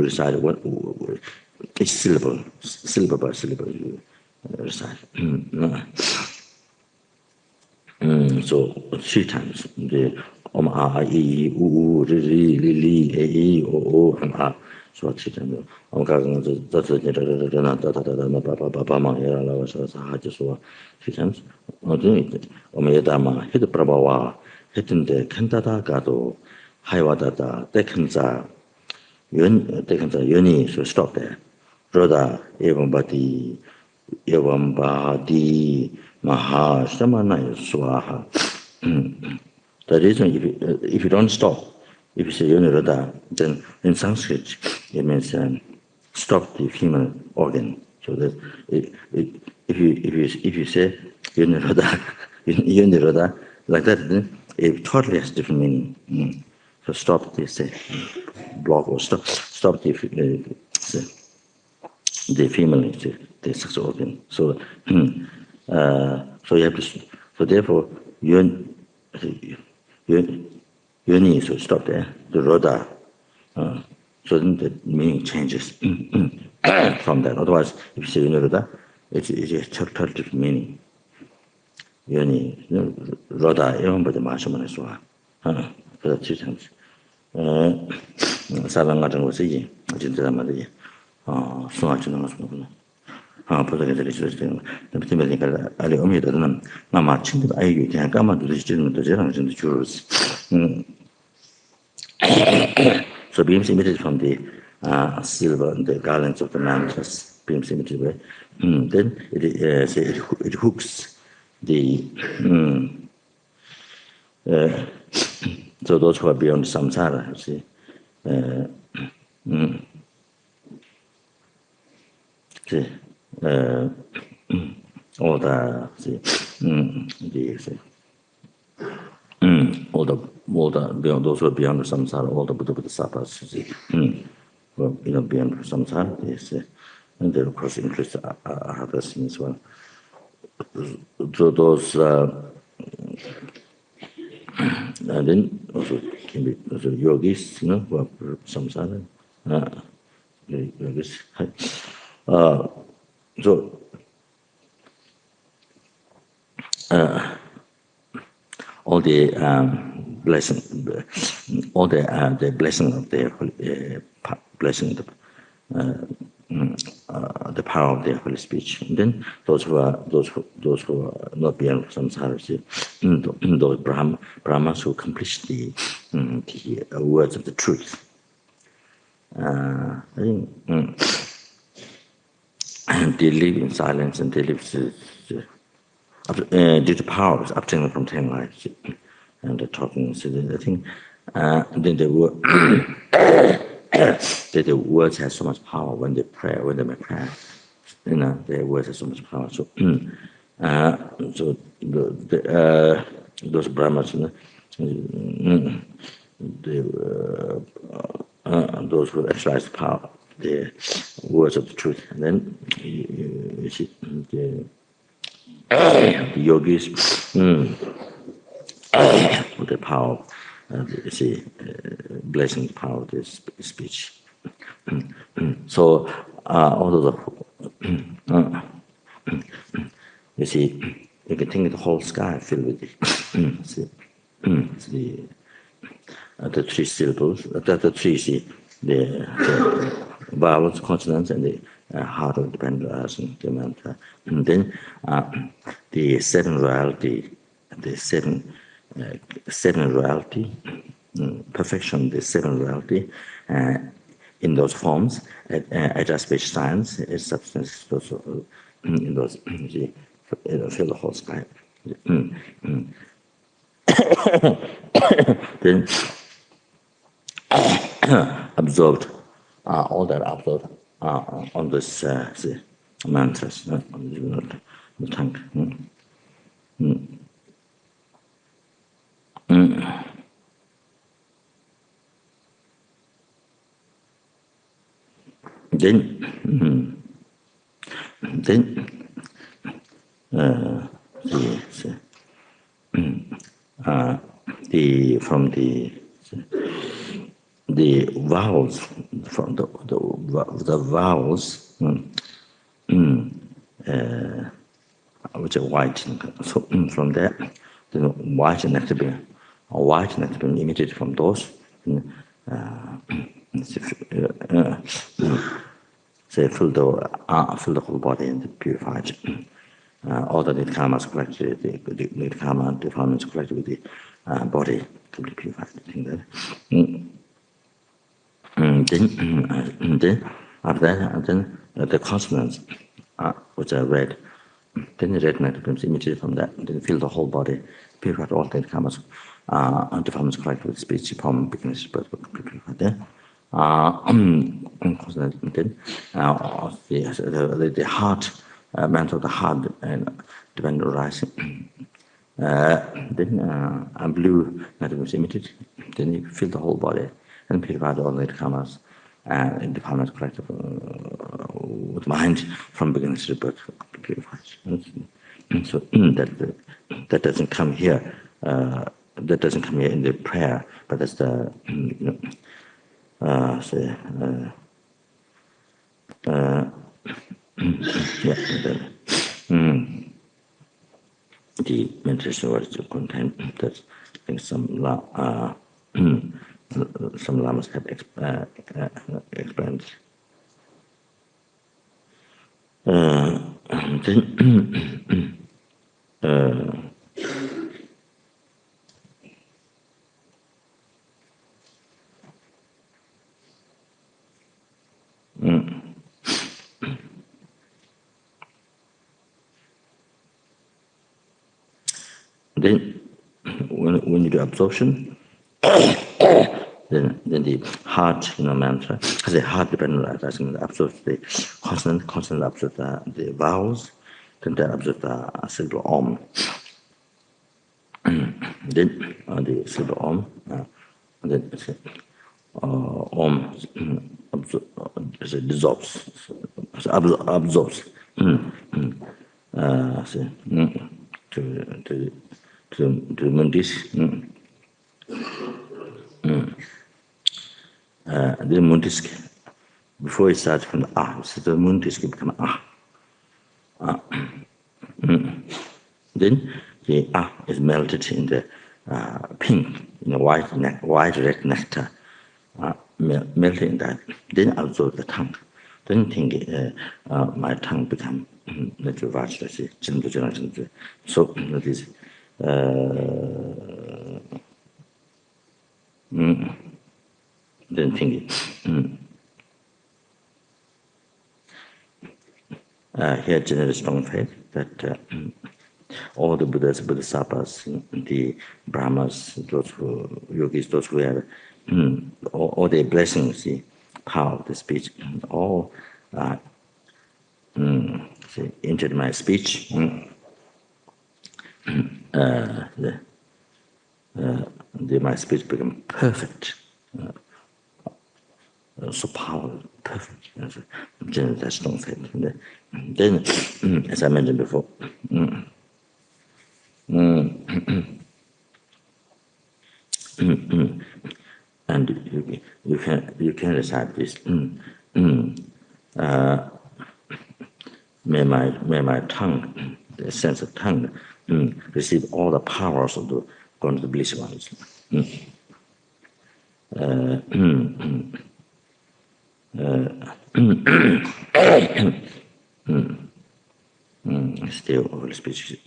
recite each syllable by syllable you recite. So 3 times the om a e u ri ri li li e e o and a. So 3 times. Om ga ga da da pa ma ya la wa sa ha ji so 3 times. Om ya da ma hit prabhava hitinde kanta ga do Haywadada, Dekanza, Yoni, so stop there. Roda, Evambadi, Maha, Samana, Swaha. The reason, if you don't stop, if you say Yoni Roda, then in Sanskrit, it means stop the female organ. So that if you say Yoni Roda, like that, then it totally has different meaning. So stop this block or stop the female the sex organ. So so you have to. So therefore, yoni. So stop there. The roda. So then the meaning changes from that. Otherwise, if you say yoni roda, it's a totally different meaning. Yoni roda. Everybody mashamana swa. For the 2 times. 사람 같은 것이 진짜 말이지. 수학적인 것은 보다가 주시는 때문에 알이 의미들은 아마 친구들 아이고 그냥 까만 두시는 것도 저랑 좀 주로스. So beams emitted from the silver and the garlands of the mantras, beams emitted way. Then it hooks the so those who are beyond samsara, see, all the beyond those who are beyond samsara, all the bodhisattvas, see, well, beyond samsara, yes, and then of course includes others as well. So those. And then also can be also yogis, who are samsara, yogis. So all the blessing, all the blessing of the blessing, the power of their holy speech. And then those who are not beyond samsara, those Brahmas who accomplish the words of the truth. I think and they live in silence, and they live due to powers obtained from 10 lives and talking. So I think then the word that the words have so much power when they pray, when they make prayer. Their words have so much power. So so those Brahmas, those who exercise the power, the words of the truth, and then you see the yogis with the power, you see, blessing the power of this speech. So although you see, you can think of the whole sky filled with the three syllables, the three, see, the vowels, consonants, and the heart of dependent the mantra. And then the seven royalty, perfection, the seven royalty, in those forms, adjust speech science, its substance, also in those, fill the whole sky. Then absorbed, all that absorbed on this mantras, on the tongue. Then from the vowels, from the vowels, which are white, so from there, the white nectar being emitted from those. They fill the whole body and purified. All the nidkamas collected, the nidkama defilements collected with the body completely purified. Then after that, then the consonants, which are red, then the red nectar becomes emitted from that, then fill the whole body, purified all the nidkamas, defilements collected with speech, form, beginnings, birth, completely purified there. Then the heart, mantle of the heart, and dependent rising. Then blue matter was emitted. Then you fill the whole body and purify all the karmas and the karmas collected with mind from beginning to birth purified. So that doesn't come here. That doesn't come here in the prayer, but that's the the meditation words contain that. I think some lamas have explained. Then, when you do absorption, then the heart, mantra, because the heart dependent absorbs the consonant absorbs the vowels, then that absorbs the syllable om. Then the syllable om, and then om dissolves, absorbs to mundis. The mundisk, before it starts from the so the mundisk become Then the is melted in the pink, white red nectar, melted in that. Then absorb the tongue. Then think my tongue become natural virtuous. So that is then think here generally strong faith that all the Buddhas, Bodhisattvas, the Brahmas, those who yogis, those who have all their blessings, the power of the speech, all entered my speech. My speech become perfect, so powerful, perfect. Generally, that's strong faith. Then, as I mentioned before, and you can recite this. May my tongue, the sense of tongue, receive all the powers of the going to the bliss ones. Still Holy speech.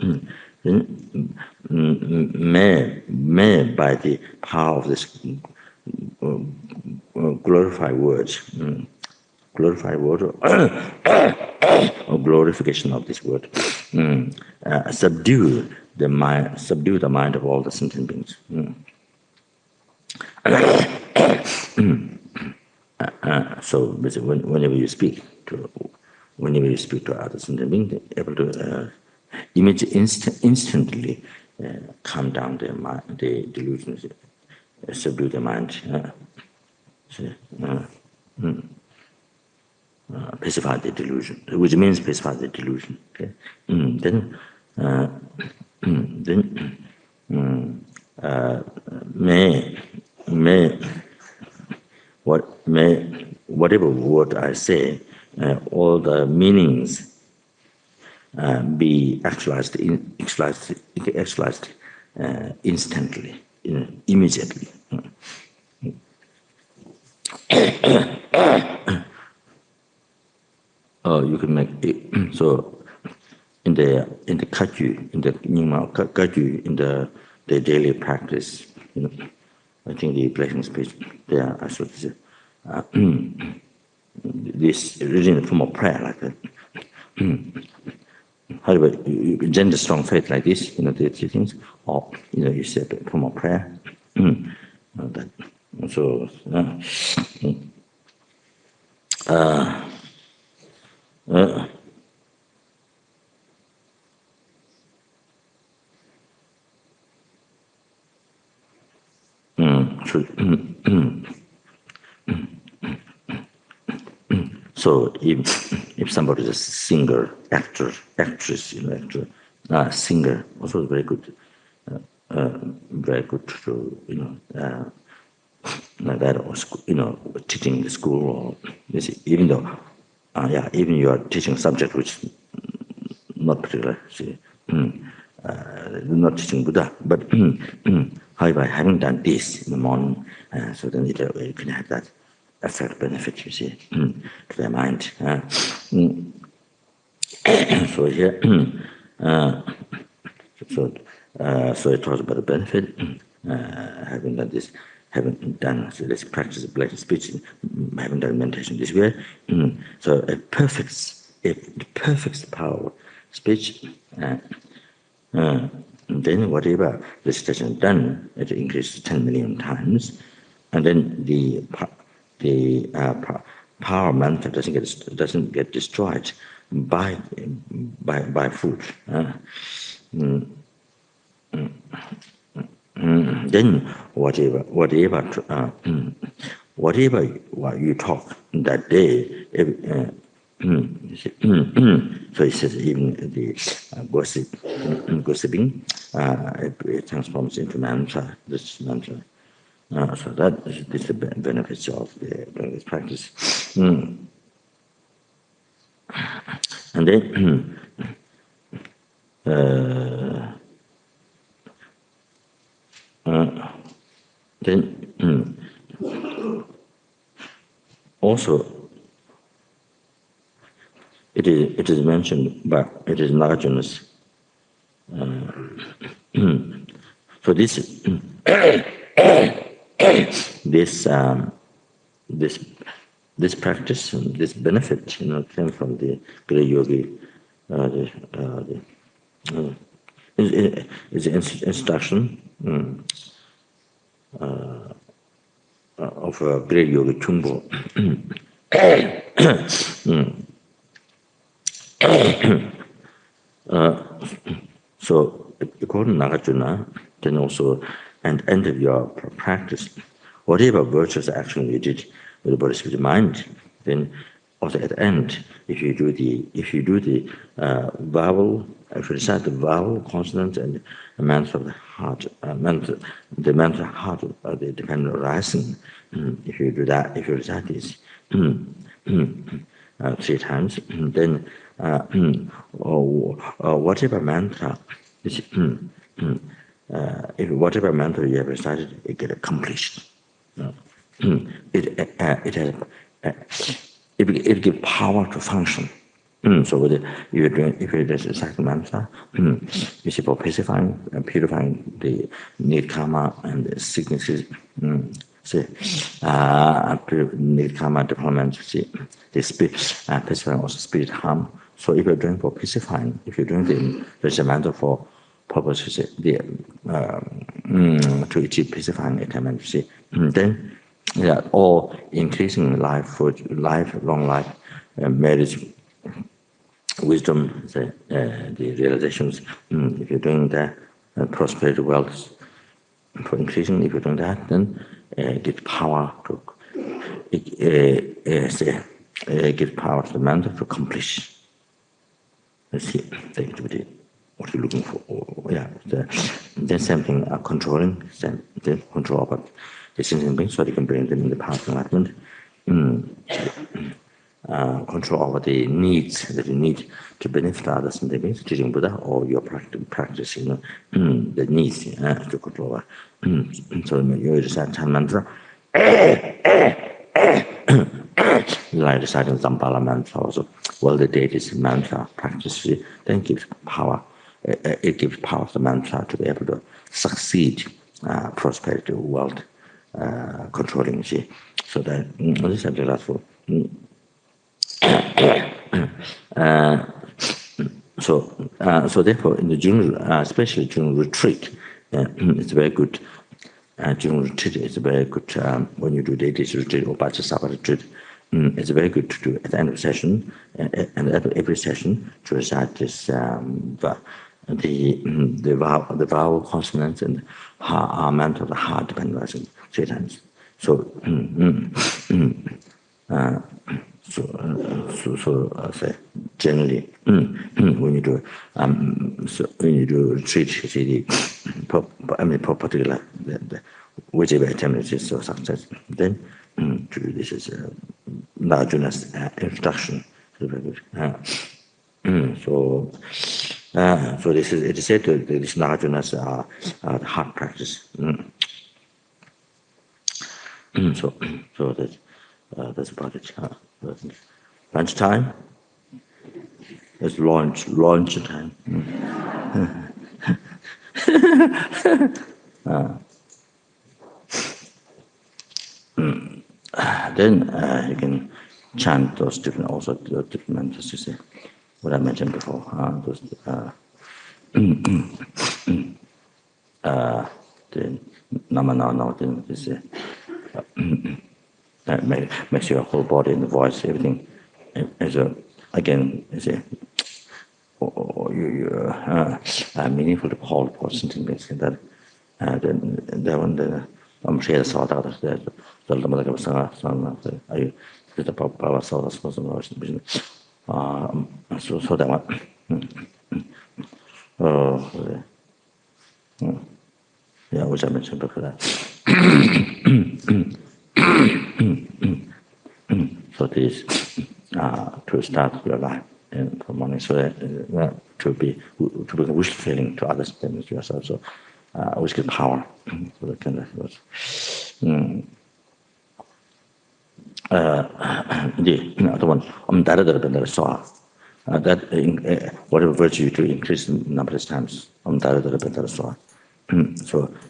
Then may by the power of this glorified words, or glorification of this word, subdue the mind of all the sentient beings. So basically, whenever you speak to others, sentient beings, they're able to instantly calm down their mind, the delusions, subdue the mind, pacify the delusion, which means pacify the delusion. Okay? Whatever word I say, all the meanings be actualized instantly, immediately. You can make it. So in the kaju, in the Nyingma kaju, in the daily practice, I think the blessing speech there, I should say, this reading in the form of prayer like that. However, you generate strong faith like this, the three things, or you say in the form of prayer. So. So if somebody is a singer, actress, singer, also very good to that or teaching in the school, or even though even you are teaching a subject which not particular, not teaching Buddha, but however, having done this in the morning, so then you can have that effect, benefit, you see, to their mind. So here, so it talks about the benefit, having done this, having done this practice of blessed speech, having done meditation this way. So the perfect power speech. Then whatever recitation done, it increases 10 million times, and then the power mantra doesn't get destroyed by food. Then whatever you talk that day, so it says even the gossiping, it transforms into mantra. This mantra. So that is the benefits of this practice. And then also it is mentioned, but it is Nagarjuna's. So this this practice, this benefit, came from the great yogi. Is the instruction of a great yogi Chumbo. So according to Nagarjuna, then also and end of your practice, whatever virtuous action you did with the bodhisattva mind, then also at the end, if you do the vowel, if you recite the vowel, consonant, and the mantra of the heart, the mantra heart of the dependent arising, if you do that, if you recite this 3 times, then whatever mantra, if whatever mantra you have recited, it get accomplished. It gives power to function. So if you recite the mantra, you see for pacifying and purifying the need karma and the sicknesses. Need karma development, see the spirit, pacifying also spirit harm. So if you're doing for pacifying, if you're doing the mantra for purpose, to achieve pacifying attainment, then or increasing long life, marriage, wisdom, the realizations. If you're doing that, prosperity, wealth, for increasing, if you're doing that, then give power to give power to the mantra to accomplish. Let's see, what you're looking for. Then same thing, controlling, then control over the sentient beings so they can bring them in the path of enlightenment. Control over the needs that you need to benefit others in the beings, teaching Buddha, or your practice, the needs to control over. So you recite Chan mantra, like reciting Zambala mantra also. Well, the deity's mantra practice then gives power. It gives power to the mantra to be able to succeed, prosperity, wealth, controlling. So that this is delightful. So therefore, in the June, especially June retreat, it's very good. June retreat is very good when you do deity's retreat or Bodhisattva retreat. It's very good to do at the end of the session and at every session to recite this the vowel, consonants, and mantra of the heart dependent 3 times. So say generally when you do retreat, you see particular whichever attempt is so success, then to do this is Nagarjuna's introduction. So this is, it is said that this Nagarjuna's heart practice. So that's about it. Lunch time. It's launch time. Then you can chant those different mantras. You see what I mentioned before. The nama now. Then you see. That makes your whole body and the voice, everything, as again, meaningful to hold for sentence that then when the share saw that the Lama Zopa I the power saw so that one. Yeah, which I mentioned before that. So this to start your life and for morning, so that to be wish feeling to others than yourself. So always get power. So that kind of was. The other one, daradara saw. whatever virtue to increase the number of times. So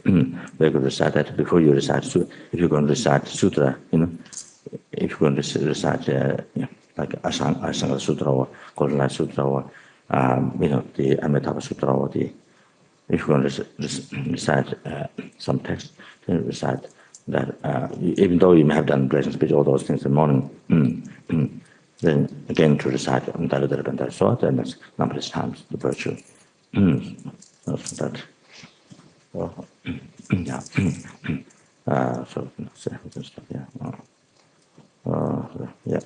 we're going to recite that before you recite. If you're going to recite sutra, if you're going to recite like Asanga Sutra or Golden Sutra or the Amitabha Sutra or if you're going to recite some text, then recite that even though you may have done blessing speech, all those things in the morning, then again to recite then that's number of times the virtue. So that. Yeah. So yeah. Yeah.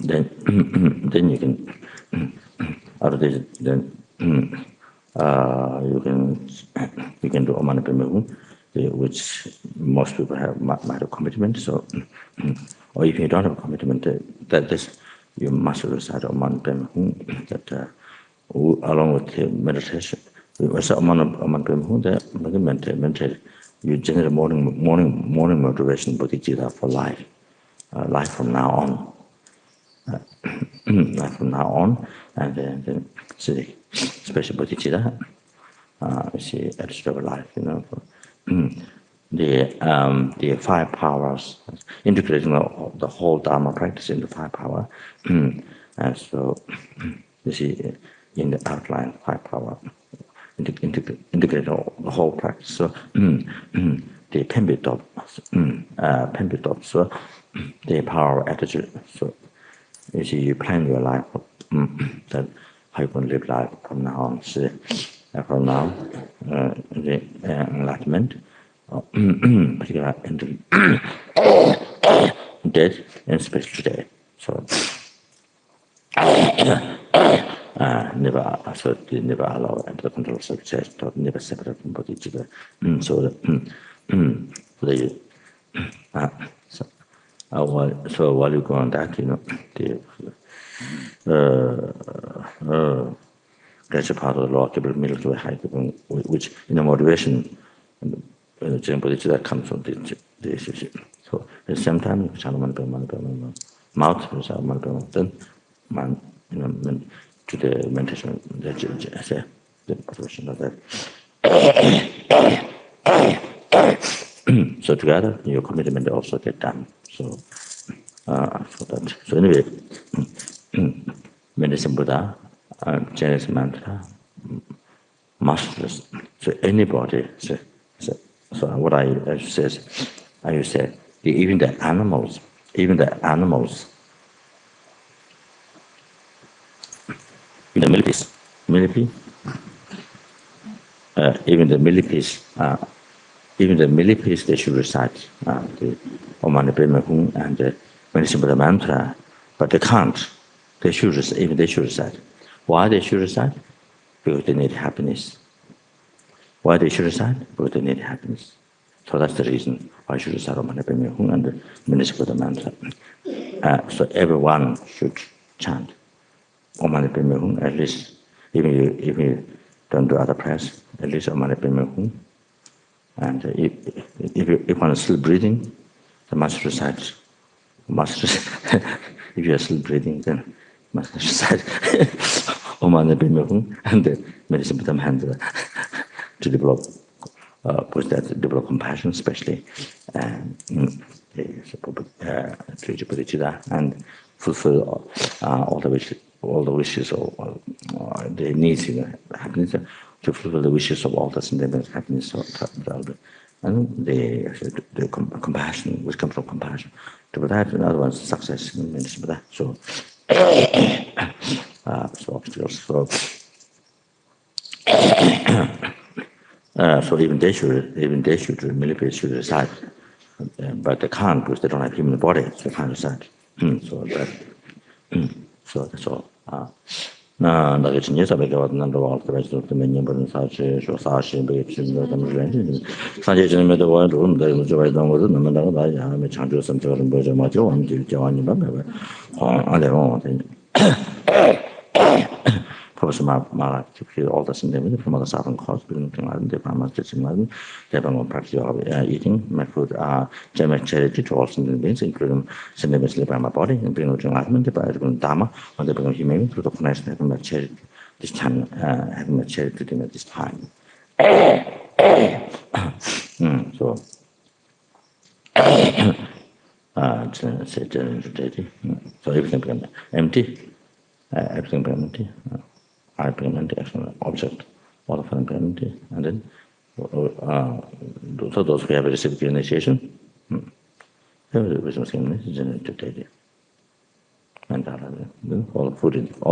Then you can out of this then you can do Omana Padme Hum, which most people might have commitment. So or if you don't have a commitment, that this you must recite Omana Padme Hum that along with the meditation. Omana Padme Hum that meditate you generate morning motivation bodhicitta for life. Life from now on. Life from now on, and then see special bodhicitta. See attitude of life, the 5 powers, integrating the whole Dharma practice into 5 power. And so you see in the outline 5 power, integrate the whole practice. So the pembitop, so the power of attitude. So you see, you plan your life, that how you can live life from now on. See, from now, the enlightenment, particular death, and special today. So never allow the control of success, never separate from bodhicitta. So while you go on that, that's a part of the law, middle high, which motivation, bodhicitta comes from the issue. So at the same time, mouth, then to the meditation, the profession of that. So together, your commitment also get done. So anyway, Medicine Buddha, Chinese mantra, masters. So anybody. So what I say, even the animals, in the millipede, even the millipedes, they should recite the Omana Padme Hum and the Medicine Buddha mantra, but they can't. They should recite. Why they should recite? Because they need happiness. Why they should recite? Because they need happiness. So that's the reason why you should recite Omana Padme Hum and the Medicine Buddha mantra. So everyone should chant Omana Padme Hum, at least, even if you don't do other prayers, at least Omana Padme Hum. And if one is still breathing, then must recite. If you are still breathing, then must recite Omana Padme Hum and the Medicine Buddha mantra to develop, develop compassion, especially to bodhicitta and fulfill all the wishes of the needs, happiness, to fulfill the wishes of all the sentient happiness and the compassion, which comes from compassion. To that, in other words, success in Medicine Buddha. So obstacles. So even they should millipede should recite, but they can't because they don't have human body, so they can't recite. So that's all. Na daga chinye sabe ke wad nan ro alta so te menyen bon sa che so sa shin be chin da dam ren sa je chen me de wa ro de mo jo dang wo de na da da ya me chang jo sam jo ren bo jo ma jo wan ji ja wan ni ba me ha a le won de was my all the same from other southern coast, the farmers teaching, the practice of eating, my food, charity to all sentient beings, including sentient by my body, and bring enlightenment, the Dharma, when they become human, through the connection having my charity this time, having my charity dinner this time. So, so everything became empty, everything became empty. I became empty, actual object, all of them became empty, and then so those who have received the initiation, wisdom scheme is generated daily. And all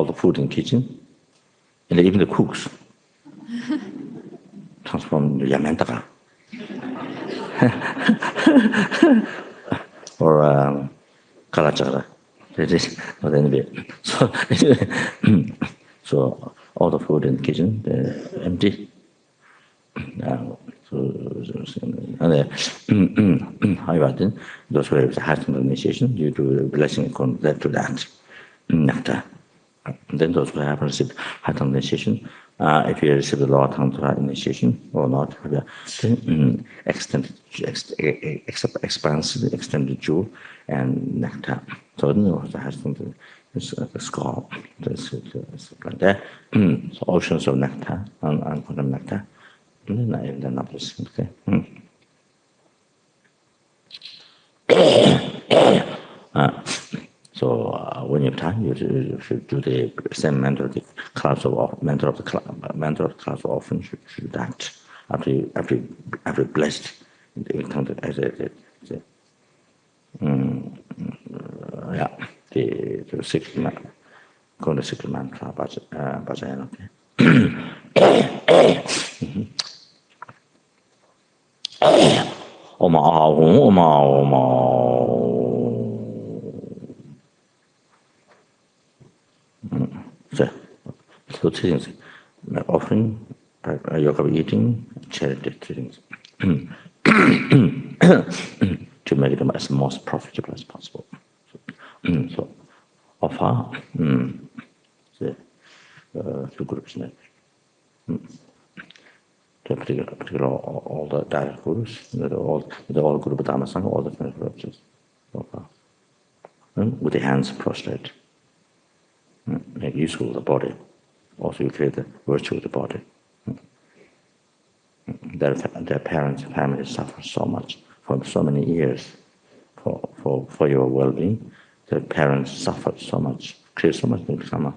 the food in kitchen, and even the cooks transform into Yamantaka. Or Kalachara. That is not anyway. So all the food in the kitchen, they're empty. And how about it? Those who have the heart initiation, you do the blessing according to that nectar. And then those who have received heart initiation, if you receive the lower tongue initiation or not, then expansive, extended jewel and nectar. So the heart is a skull. Like that. So oceans of nectar and quantum nectar. And then others. Okay. So when you have time, you should do the same mantra, the class of mantra of the class of offering should act after blessed. The sixth mantra, called the sixth mantra, Bhajayana. Oma ahum, oma. So three things: offering, yoga of eating, charity. Three things to make them as most profitable as possible. So offer the two groups. Particular all the direct gurus, all Guru Dharma Sangha, all the different groups. With the hands prostrate. Make useful of the body. Also you create the virtue of the body. Their parents and families suffer so much for so many years for your well-being. Their parents suffered so much, create so much karma,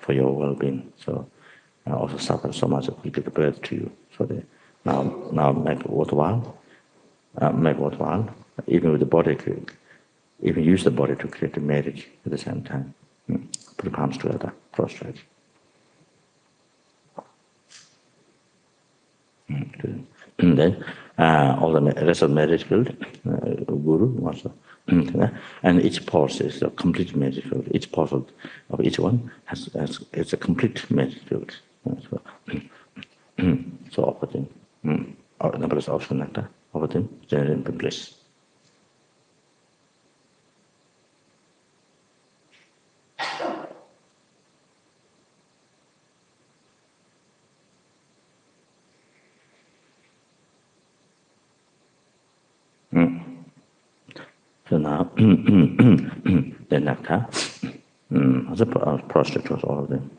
for your well-being. So also suffer so much that we give birth to you. So they now make it worthwhile. Even with the body, even use the body to create a marriage at the same time. Put the palms together, prostrate. And then all the rest of the marriage field, guru also. And each pulse is a complete marriage field. Each pulse of each one it's a complete marriage field. So operating. Number is option nectar, operating, generating bliss. So now, the nectar, the prostrate was all of them.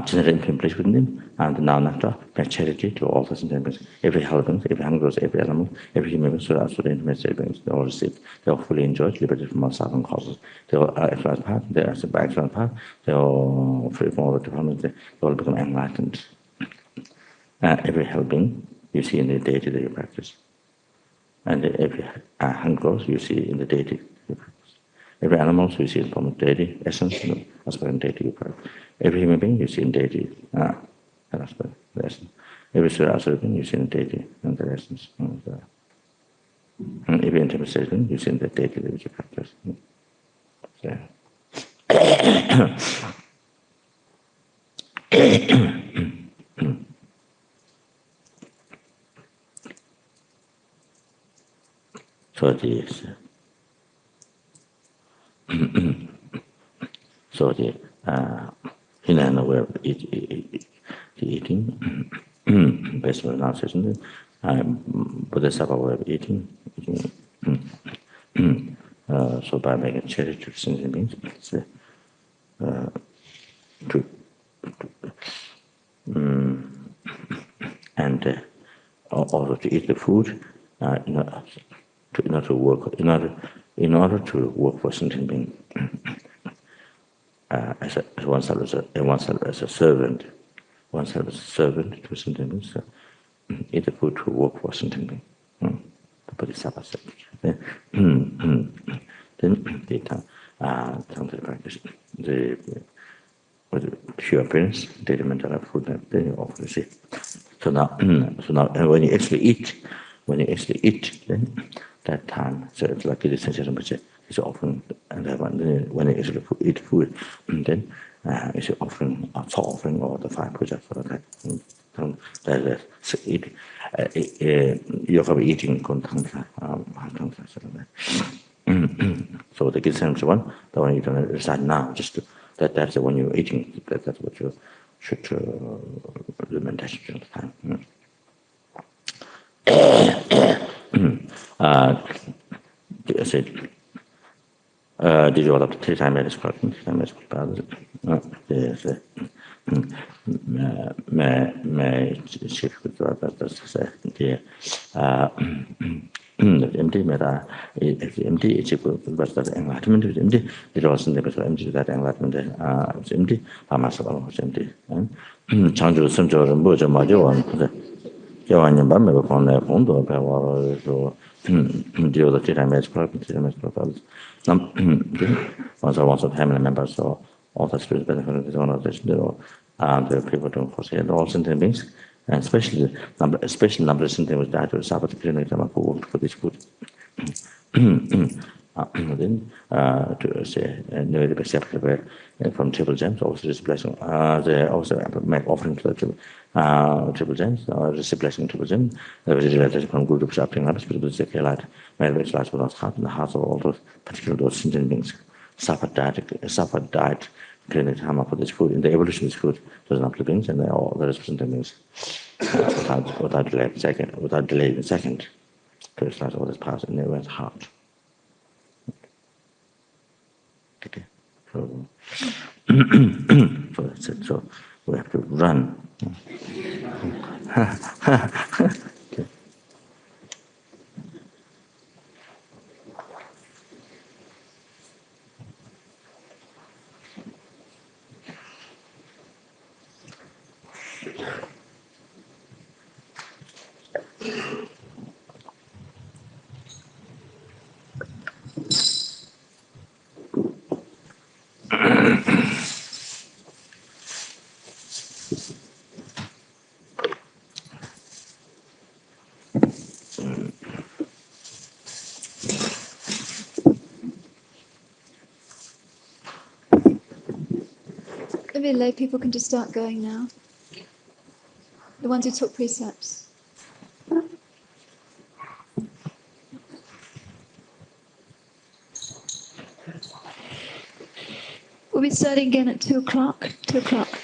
Generating bliss within them, and now nectar, by charity to all the sentient every helping, every hungry, every animal, every human being, so the intimate beings, they all receive, they all fully enjoy, liberated from all suffering causes. They all are excellent path, they are by excellent path, they all free from all the defilements, they all become enlightened. Every helping you see in the day-to-day practice. And every hungry you see in the deity. Every animal you see in form of deity, essence, aspect in deity. Every human being you see in deity, aspect, the essence. Every spiritual being you see in deity and the essence. And every intimate being you see in the deity which you practice. So it is. So the Hinayana way of eating, based on pronunciation, bodhisattva way of eating. So by making charity to sentient beings, and also to eat the food in order to work for sentient being as oneself as a servant, oneself as a servant to sentient beings. Eat the food to work for sentient being. The bodhisattva said. Then the tongue to the practice. With pure appearance, daily mental food that they often see. So now, when you actually eat, then that time, so it's like the sensation, but it's often, and when you actually eat food, then it's often or the fire puja for that. You're probably eating so the good sense one, the one you can recite now, just to, that's the one you're eating, that's what you should the meditation time. I said, did you all have to take time at this question? Yes. May shift with that's to say, empty matter, empty, it's equal to that enlightenment is empty, it wasn't empty that enlightenment is empty, Pamasava was empty. Chanju Sanjo and Boja Majo and Joanne Bamber upon their fondo, so deal the time as property, once of family members or all the spirit benefit is one of this, the people don't foresee all sentient beings, and especially number of sentient beings died to suffer the clinic for this food. Then to say newly accepted from triple gems, also this blessing. They also make offering to the triple gems, this blessing triple gem. There was related from good to shopping up, but the light made which lies without heart in the hearts of all those particular those sentient beings suffered died clinic hammer for this food. In the evolution of this food, there's not beings and they're all the sentient beings without delay in second. To realize all this past in their heart. Okay. So, that's it. So we have to run. Okay. Maybe lay people can just start going now. The ones who took precepts. We'll be starting again at 2 o'clock. 2 o'clock.